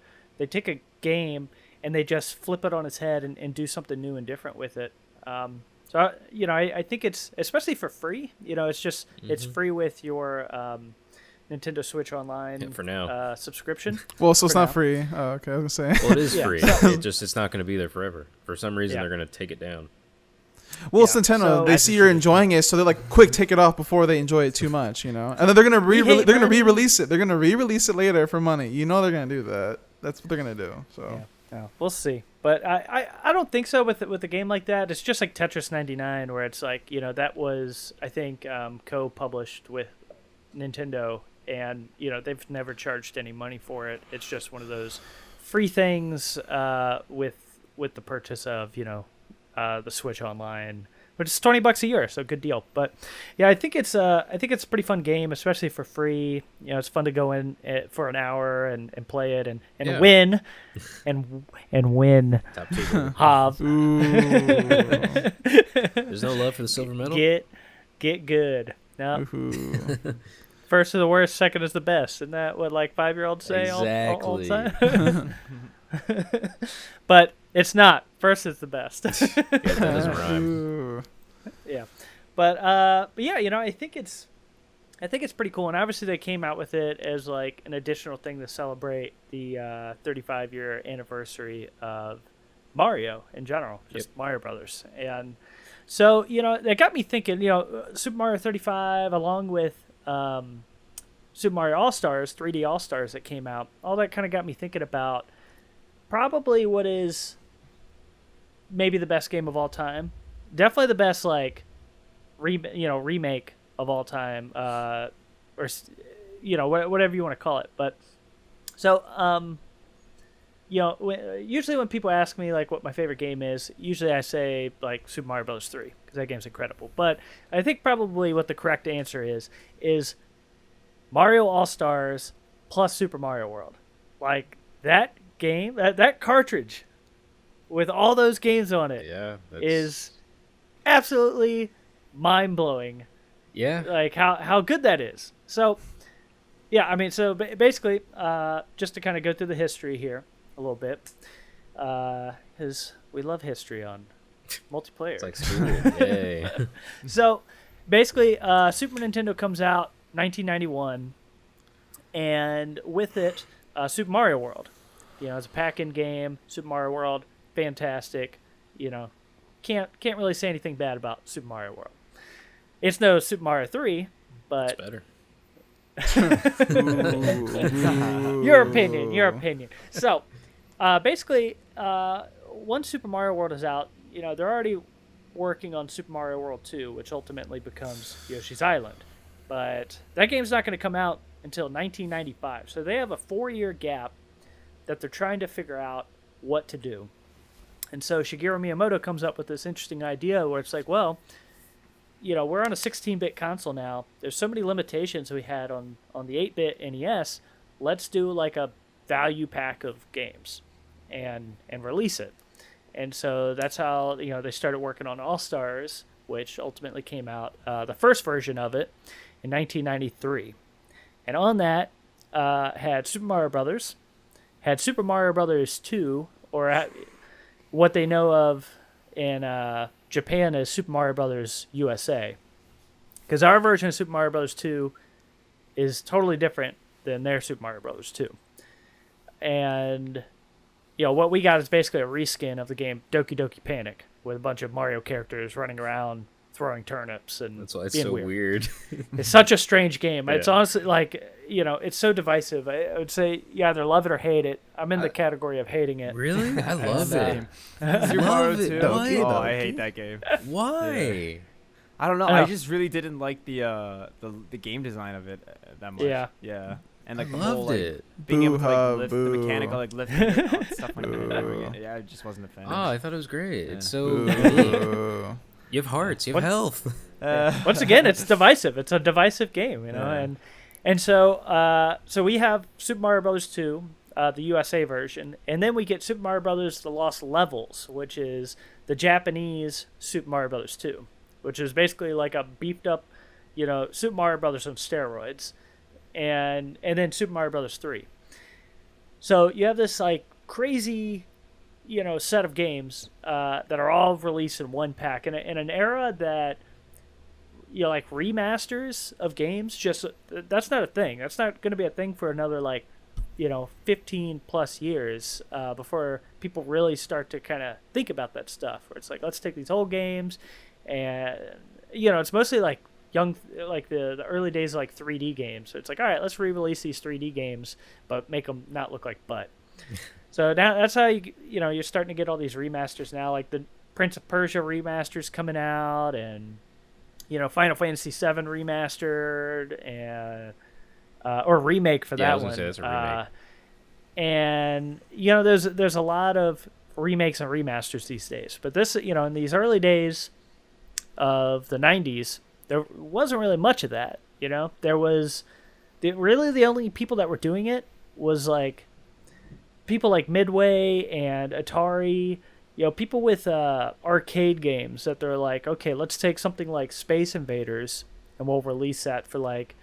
game and they just flip it on its head and do something new and different with it. So I think it's, especially for free, it's just it's free with your Nintendo Switch Online for now subscription. Well, so it's not now. free. Oh, okay, I was gonna say. Well, it is Yeah, free. so- It's not going to be there forever. For some reason, Yeah. they're going to take it down. Well, it's Yeah, Nintendo. so- They see you're enjoying it, so they're like, "Quick, take it off before they enjoy it too much," And then they're gonna hate money. re-release it. They're gonna re-release it later for money. They're gonna do that. That's what they're gonna do. So Yeah, we'll see. But I don't think so with a game like that. It's just like Tetris 99, where it's like, that was, I think, co-published with Nintendo, and they've never charged any money for it. It's just one of those free things with the purchase of the Switch Online, which is $20 a year, so good deal. But yeah, I think it's a pretty fun game, especially for free. It's fun to go in for an hour and play it and Yeah. win and win. Top two. Hob. ooh, There's no love for the silver medal. Get good. No, ooh. first is the worst, second is the best. Isn't that what 5-year-olds say all the time? But it's not. First is the best. Yeah, that doesn't rhyme. Ooh. Yeah, but yeah, I think it's pretty cool, and obviously they came out with it as like an additional thing to celebrate the 35-year anniversary of Mario in general, just Mario Brothers, and so that got me thinking. Super Mario 35, along with Super Mario All Stars, 3D All Stars that came out, all that kind of got me thinking about probably what is maybe the best game of all time. Definitely the best remake of all time, or whatever you want to call it. But so usually when people ask me what my favorite game is, usually I say Super Mario Bros. 3 because that game's incredible. But I think probably what the correct answer is Mario All Stars plus Super Mario World. That game, that cartridge with all those games on it Yeah, is absolutely mind-blowing. Yeah. How good that is. So yeah, I mean, so basically just to kind of go through the history here a little bit, because we love history on multiplayer. It's like school. Yay. So basically Super Nintendo comes out 1991, and with it Super Mario World. It's a pack-in game. Super Mario World, fantastic. Can't really say anything bad about Super Mario World. It's no Super Mario 3, but It's better. your opinion. So, basically, once Super Mario World is out, they're already working on Super Mario World 2, which ultimately becomes Yoshi's Island. But that game's not going to come out until 1995. So they have a 4-year gap that they're trying to figure out what to do. And so Shigeru Miyamoto comes up with this interesting idea where it's like, well, we're on a 16-bit console now. There's so many limitations we had on the 8-bit NES. Let's do a value pack of games and release it. And so that's how they started working on All Stars, which ultimately came out, the first version of it, in 1993. And on that had Super Mario Brothers, had Super Mario Brothers 2, or what they know of in Japan as Super Mario Brothers USA. Because our version of Super Mario Brothers 2 is totally different than their Super Mario Brothers 2. And what we got is basically a reskin of the game Doki Doki Panic, with a bunch of Mario characters running around throwing turnips and That's why it's being so weird. It's such a strange game. It's Yeah. honestly it's so divisive. I would say you either love it or hate it. I'm in the category of hating it. Really? I love it. Super Mario Love it. 2. Why? Oh, I hate that game. Why? I don't know. I know. I just really didn't like the game design of it that much. Yeah. Yeah. And the Loved whole it. being able to Boo-ha, lift the boo. mechanical lifting it and stuff like Boo. that. Yeah, I just wasn't a fan. Oh, I thought it was great. Yeah. It's so unique. Ooh. You have hearts. You have health. Once again, it's divisive. It's a divisive game, Yeah. and so we have Super Mario Bros. 2, the USA version, and then we get Super Mario Brothers: The Lost Levels, which is the Japanese Super Mario Brothers 2, which is basically like a beefed up, Super Mario Brothers on steroids, and then Super Mario Brothers 3. So you have this like crazy, set of games that are all released in one pack in an era that, like remasters of games, just that's not a thing. That's not going to be a thing for another 15 plus years before people really start to kind of think about that stuff. Where it's like, let's take these old games, and it's mostly like the early days of like 3D games. So it's like, all right, let's re-release these 3D games, but make them not look like butt. So now that's how you're starting to get all these remasters now, like the Prince of Persia remasters coming out, and Final Fantasy VII remastered, and or remake for that one. I was gonna say, that's a remake. And there's a lot of remakes and remasters these days. But this, in these early days of the 90s, there wasn't really much of that. There was really the only people that were doing it was like people like Midway and Atari. People with arcade games that they're like, okay, let's take something like Space Invaders and we'll release that for like,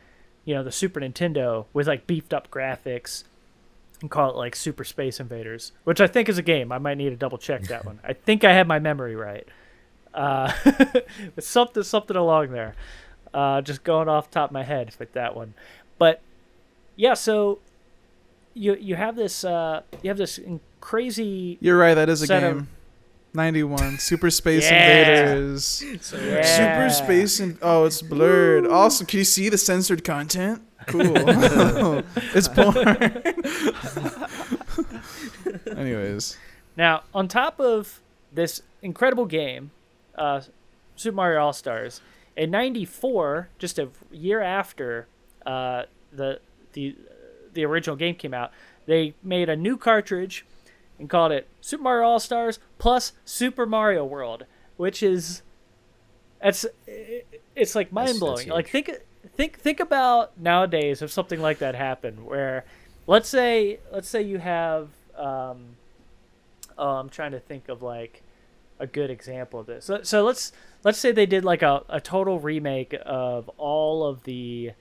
the Super Nintendo with like beefed up graphics and call it like Super Space Invaders, which I think is a game. I might need to double check that one. I think I have my memory right. Something along there. Just going off the top of my head with that one. But yeah, so you have this crazy. You're right. That is a set game. of- 91 Super Space Yeah. Invaders. Yeah. Super Space it's blurred. Also, can you see the censored content? Cool. It's porn. Anyways, Now, on top of this incredible game, Super Mario All-Stars, in 94, just a year after the original game came out, they made a new cartridge and called it Super Mario All-Stars plus Super Mario World, which is it's like mind-blowing. Like think about nowadays if something like that happened, where let's say you have I'm trying to think of like a good example of this. So let's say they did like a total remake of all of the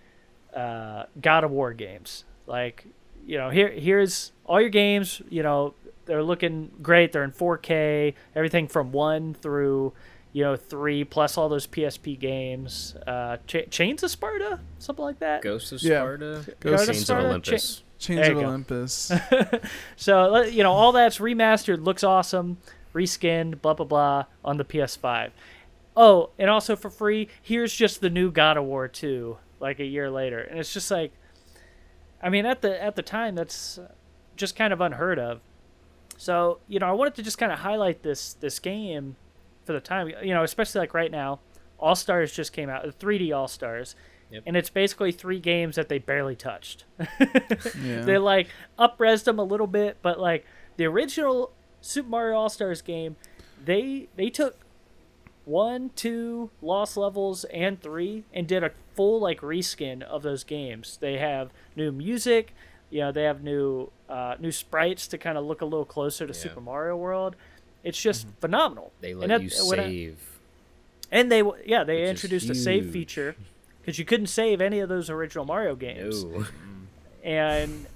God of War games. Like, here's all your games, they're looking great. They're in 4K, everything from 1 through, 3, plus all those PSP games. Chains of Sparta? Something like that? Ghost of Yeah. Sparta? Ghost of Chains Sparta? of Olympus. Chains There of you go. Olympus. So, all that's remastered, looks awesome, reskinned, blah, blah, blah, on the PS5. Oh, and also for free, here's just the new God of War 2, like a year later. And it's just like, I mean, at the time, that's just kind of unheard of. So, I wanted to just kind of highlight this game for the time, especially like right now. All-Stars just came out, the 3D All-Stars. Yep. And it's basically 3 games that they barely touched. Yeah. They like up-resed them a little bit, but like the original Super Mario All-Stars game, they took 1, 2, Lost Levels, and 3 and did a full like reskin of those games. They have new music, they have new sprites to kind of look a little closer to Yeah. Super Mario World. It's just phenomenal. They And let that- you when save. and they which introduced is a save huge. feature because you couldn't save any of those original Mario games. No. And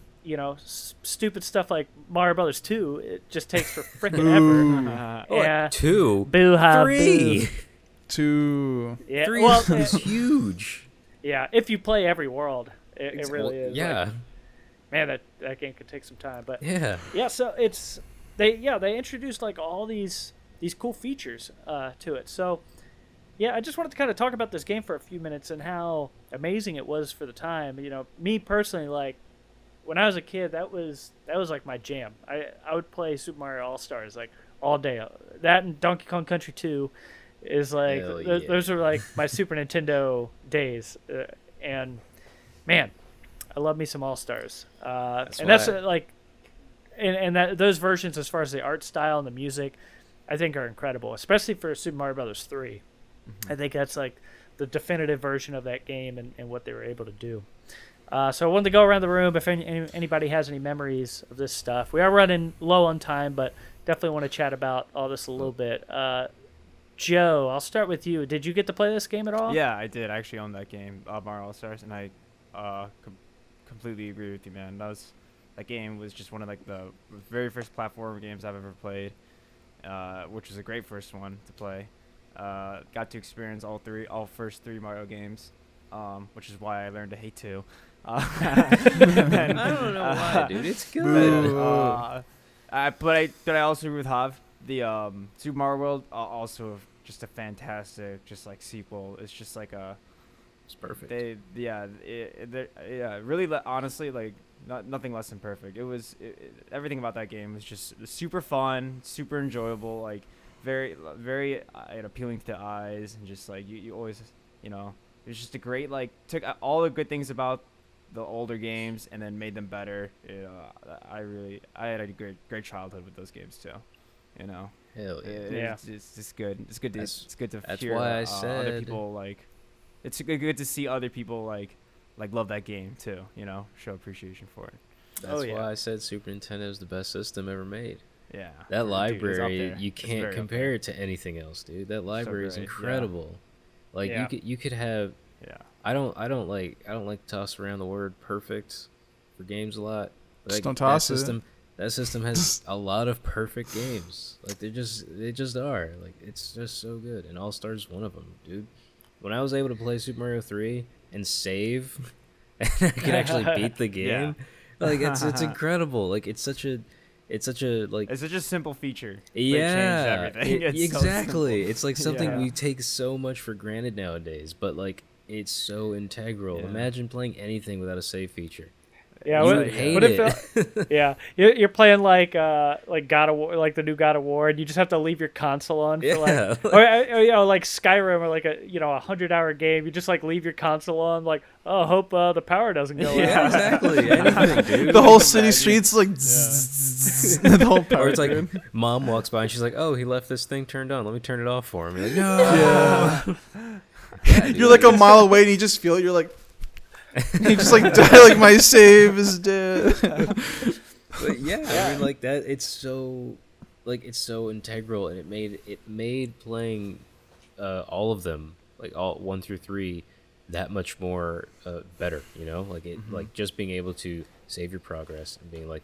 stupid stuff like Mario Brothers 2, it just takes for frickin' ever. Yeah. 2. Boo ha 3. boo. 2. Yeah. 3 Well, is huge. yeah. If you play every world, it really is. Yeah. Like, man, that game could take some time, but Yeah. yeah. So they introduced like all these cool features to it. So yeah, I just wanted to kind of talk about this game for a few minutes and how amazing it was for the time. Me personally, like when I was a kid, that was like my jam. I would play Super Mario All-Stars like all day. That and Donkey Kong Country 2 is like Hell yeah. those are like my Super Nintendo days. And man, I love me some All-Stars. That's And that's why- like and that those versions as far as the art style and the music, I think are incredible, especially for Super Mario Brothers 3. I think that's like the definitive version of that game and what they were able to do. So I wanted to go around the room if anybody has any memories of this stuff. We are running low on time, but definitely want to chat about all this a little bit. Joe, I'll start with you. Did you get to play this game at all? Yeah, I did. I actually own that game, Mario All Stars, and I completely agree with you, man. That game was just one of like the very first platform games I've ever played, which was a great first one to play. Got to experience all first three Mario games, which is why I learned to hate 2. I don't know why, dude. It's good. But I also agree with Hav. The Super Mario World also just a fantastic sequel. It's just like It's perfect. Really honestly like nothing less than perfect. Everything about that game was just super fun, super enjoyable, like very very appealing to the eyes, and just like you always it's just a great took all the good things about the older games and then made them better. I had a great childhood with those games too. Hell yeah. It's just good. It's good to That's hear why I other said people it's good to see other people like love that game too. Show appreciation for it. That's why I said Super Nintendo is the best system ever made. Yeah. That Dude, library, you can't compare it to anything else, dude. That library is incredible. Yeah. Like you could have. Yeah. I don't like to toss around the word perfect for games a lot. But Just don't toss it. That system has a lot of perfect games. Like they just are. Like it's just so good. And All Stars is one of them, dude. When I was able to play Super Mario 3 and save, and I could actually beat the game, like it's incredible. Like it's such a simple feature. Yeah, it changed everything. exactly. It's like something we take so much for granted nowadays, but like it's so integral. Yeah. Imagine playing anything without a save feature. Yeah, you would hate it. Yeah, you're playing like God of War, like the new God of War, and you just have to leave your console on for or like Skyrim or like a 100-hour game. You just like leave your console on, like hope the power doesn't go out. Yeah, exactly. Anything, dude. The whole city streets like the whole power. Or it's like mom walks by and she's like, "Oh, he left this thing turned on. Let me turn it off for him." You're like, "No." Yeah, you're like a mile away and you just feel it. You're like. You just like die, like my save is dead. But yeah, I mean like that. It's so integral, and it made playing all of them, like all 1 through 3, that much more better. Like it like just being able to save your progress and being like,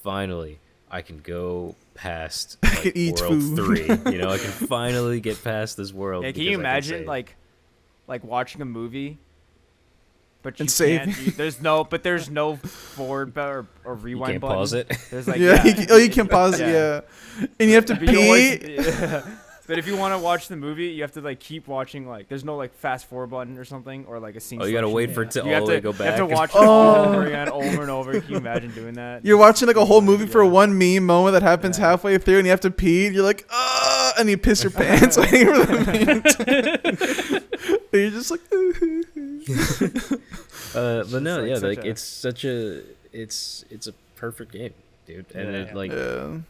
finally I can go past like, eat world food. 3. I can finally get past this world. Yeah, can you imagine like watching a movie? But you and save. There's no forward or rewind you can't button. Pause it. There's like you can pause it. Yeah, and you have to pee. But if you want to watch the movie, you have to keep watching. There's no fast forward button or something, or a scene. Oh, you gotta wait for it to all the way go back. You have to watch it over again, over and over. Can you imagine doing that? You're watching a whole movie for one meme moment that happens halfway through, and you have to pee. And you're like, and you piss your pants waiting for the meme. And you're just like. But no, it's a perfect game, dude, and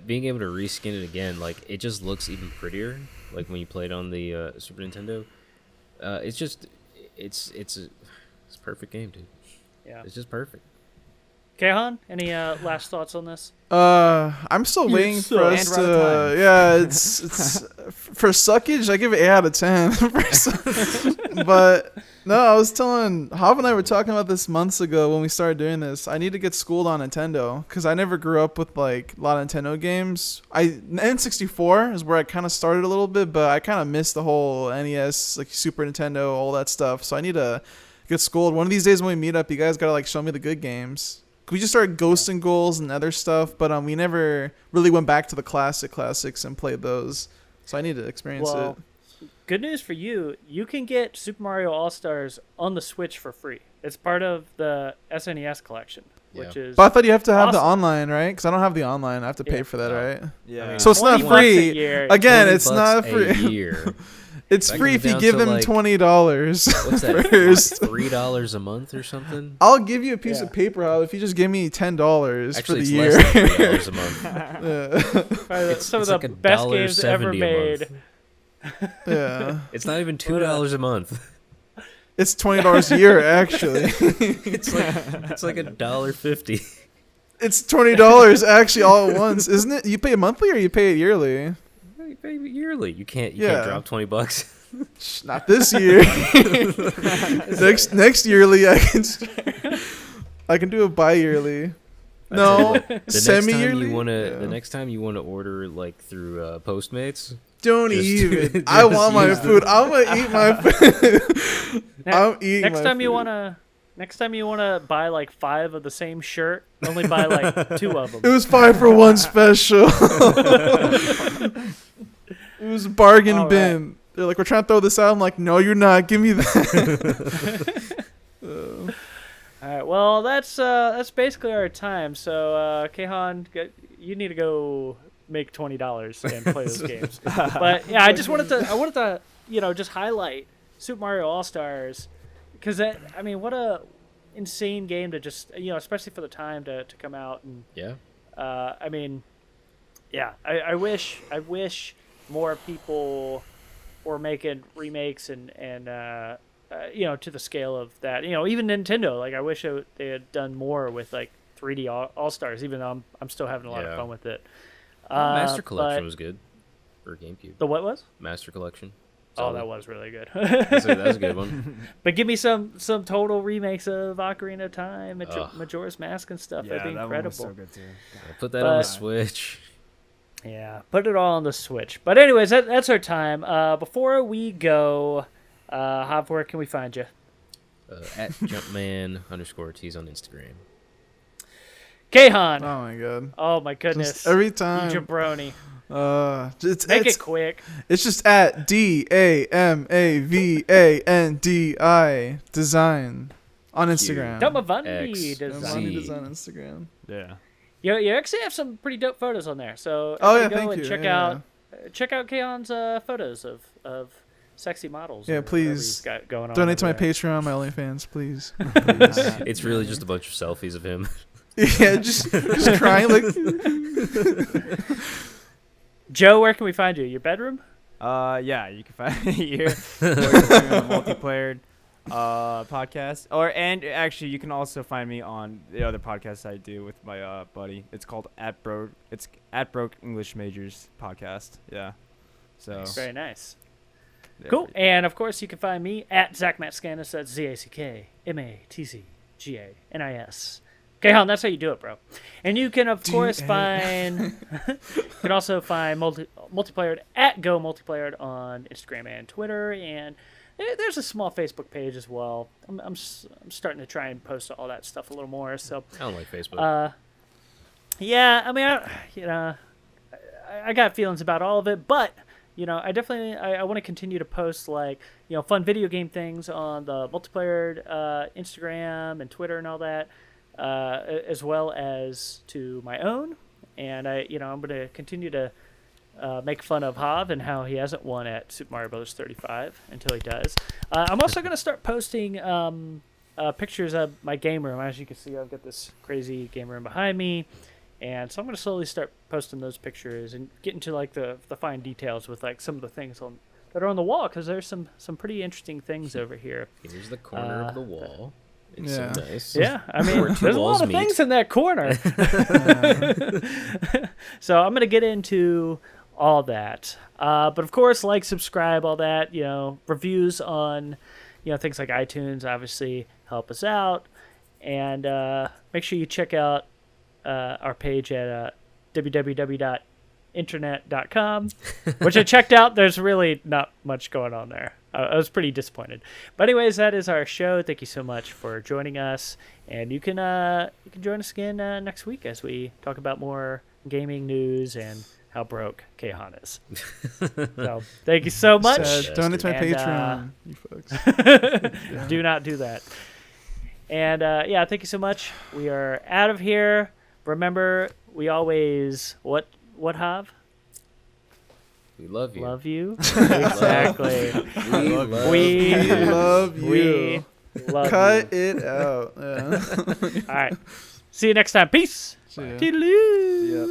being able to reskin it again, it just looks even prettier. Like when you play it on the Super Nintendo, it's a perfect game, dude. Yeah, it's just perfect. Kehan, any last thoughts on this? I'm still waiting for us to. Yeah, it's for suckage. I give it 8 out of 10. But no, I was telling Hav and I were talking about this months ago when we started doing this. I need to get schooled on Nintendo because I never grew up with a lot of Nintendo games. N64 is where I kind of started a little bit, but I kind of missed the whole NES, Super Nintendo, all that stuff. So I need to get schooled. One of these days when we meet up, you guys gotta show me the good games. We just started Ghosts and Ghouls and other stuff, but we never really went back to the classics and played those. So I need to experience it. Good news for you. You can get Super Mario All-Stars on the Switch for free. It's part of the SNES collection, which is But I thought you have to have the online, right? Because I don't have the online. I have to pay for that, right? Yeah. So it's not free. Again, it's not free. Year. It's free if you give them $20. What's that? First. $3 a month or something? I'll give you a piece of paper, Hal, if you just give me $10 Actually, for the year. Less than $3 a month. Some of the best games ever made. Yeah. It's not even $2 a month. It's $20 a year, actually. It's like $1.50. It's $20 actually all at once, isn't it? You pay monthly or you pay it yearly? You pay yearly. You can't Yeah. drop $20. Not this year. next yearly I can do a bi-yearly. No, semi-yearly. The next time you wanna order like through Postmates. Don't Just- even. I want my food. I'm gonna eat my food. I'm eating Next my time you food. wanna buy like 5 of the same shirt, only buy like 2 of them. It was 5 for 1 special. It was a bargain All bin. They're like, we're trying to throw this out. I'm like, no, you're not. Give me that. All right. Well, that's basically our time. So, Kehan, you need to go make $20 and play those games. But yeah, I wanted to just highlight Super Mario All Stars because what a insane game to just especially for the time to come out and Yeah. I wish more people were making remakes and to the scale of that. Even Nintendo. Like I wish they had done more with like 3D All Stars. Even though I'm still having a lot of fun with it. Master Collection but was good for GameCube. The what was? Master Collection. Oh, that was really good. That was a good one. But give me some total remakes of Ocarina of Time, Majora's Mask and stuff. Yeah, That'd be that incredible. one was so good too. Put that on the But- Switch. Yeah, put it all on the Switch. But anyways, that's our time. Before we go, Hav, where can we find you? At Jumpman_T's on Instagram. Kehan. Oh my god. Oh my goodness. Just every You time. jabroni. Make Make it quick. It's just at DAMAVANDI design on Instagram. Damavandi X, design. Money Z. design on Instagram. Yeah. You actually have some pretty dope photos on there. So Oh, everybody yeah, go thank and you. check out Kehan's photos of sexy models. Yeah, or whatever please. he's got going on Donate to my over there. Patreon, my OnlyFans, please. It's really just a bunch of selfies of him. Yeah, just crying like. Joe, where can we find you? Your bedroom? Yeah, you can find me here. We're doing a multiplayer podcast. And actually, you can also find me on the other podcast I do with my buddy. It's called At Broke English Majors podcast. Yeah. So Very nice. yeah. Cool. And of course, you can find me at Zach Matsganis. That's ZACKMATZGANIS. Kehan, that's how you do it, bro. And you can, of course, find. You can also find multiplayer at Go Multiplayer on Instagram and Twitter, and there's a small Facebook page as well. I'm starting to try and post all that stuff a little more. So I don't like Facebook. yeah, I got feelings about all of it, but I definitely I want to continue to post like fun video game things on the multiplayer Instagram and Twitter and all that, as well as to my own. And I'm going to continue to make fun of Hav and how he hasn't won at Super Mario Bros. 35 until he does. I'm also going to start posting pictures of my game room. As you can see, I've got this crazy game room behind me. And so I'm going to slowly start posting those pictures and get into like the fine details with like some of the things that are on the wall, because there's some pretty interesting things over here. Here's the corner of the wall. It's Yeah. so nice. Yeah, Where two there's a walls lot of meet. things in that corner. So I'm going to get into all that. But of course, like, subscribe, all that, reviews on, things like iTunes obviously help us out. And make sure you check out our page at www.internet.com, which I checked out. There's really not much going on there. I was pretty disappointed. But anyways, that is our show. Thank you so much for joining us. And you can join us again next week as we talk about more gaming news and how broke Kehan is. So thank you so much. Donate to my And, Patreon, you folks. Do not do that. And thank you so much. We are out of here. Remember, we always what Hav? We love you. Love you. Exactly. We love We you. Love We you. love Cut you. it out. Yeah. All right. See you next time. Peace. See ya. Toodaloo. Yep.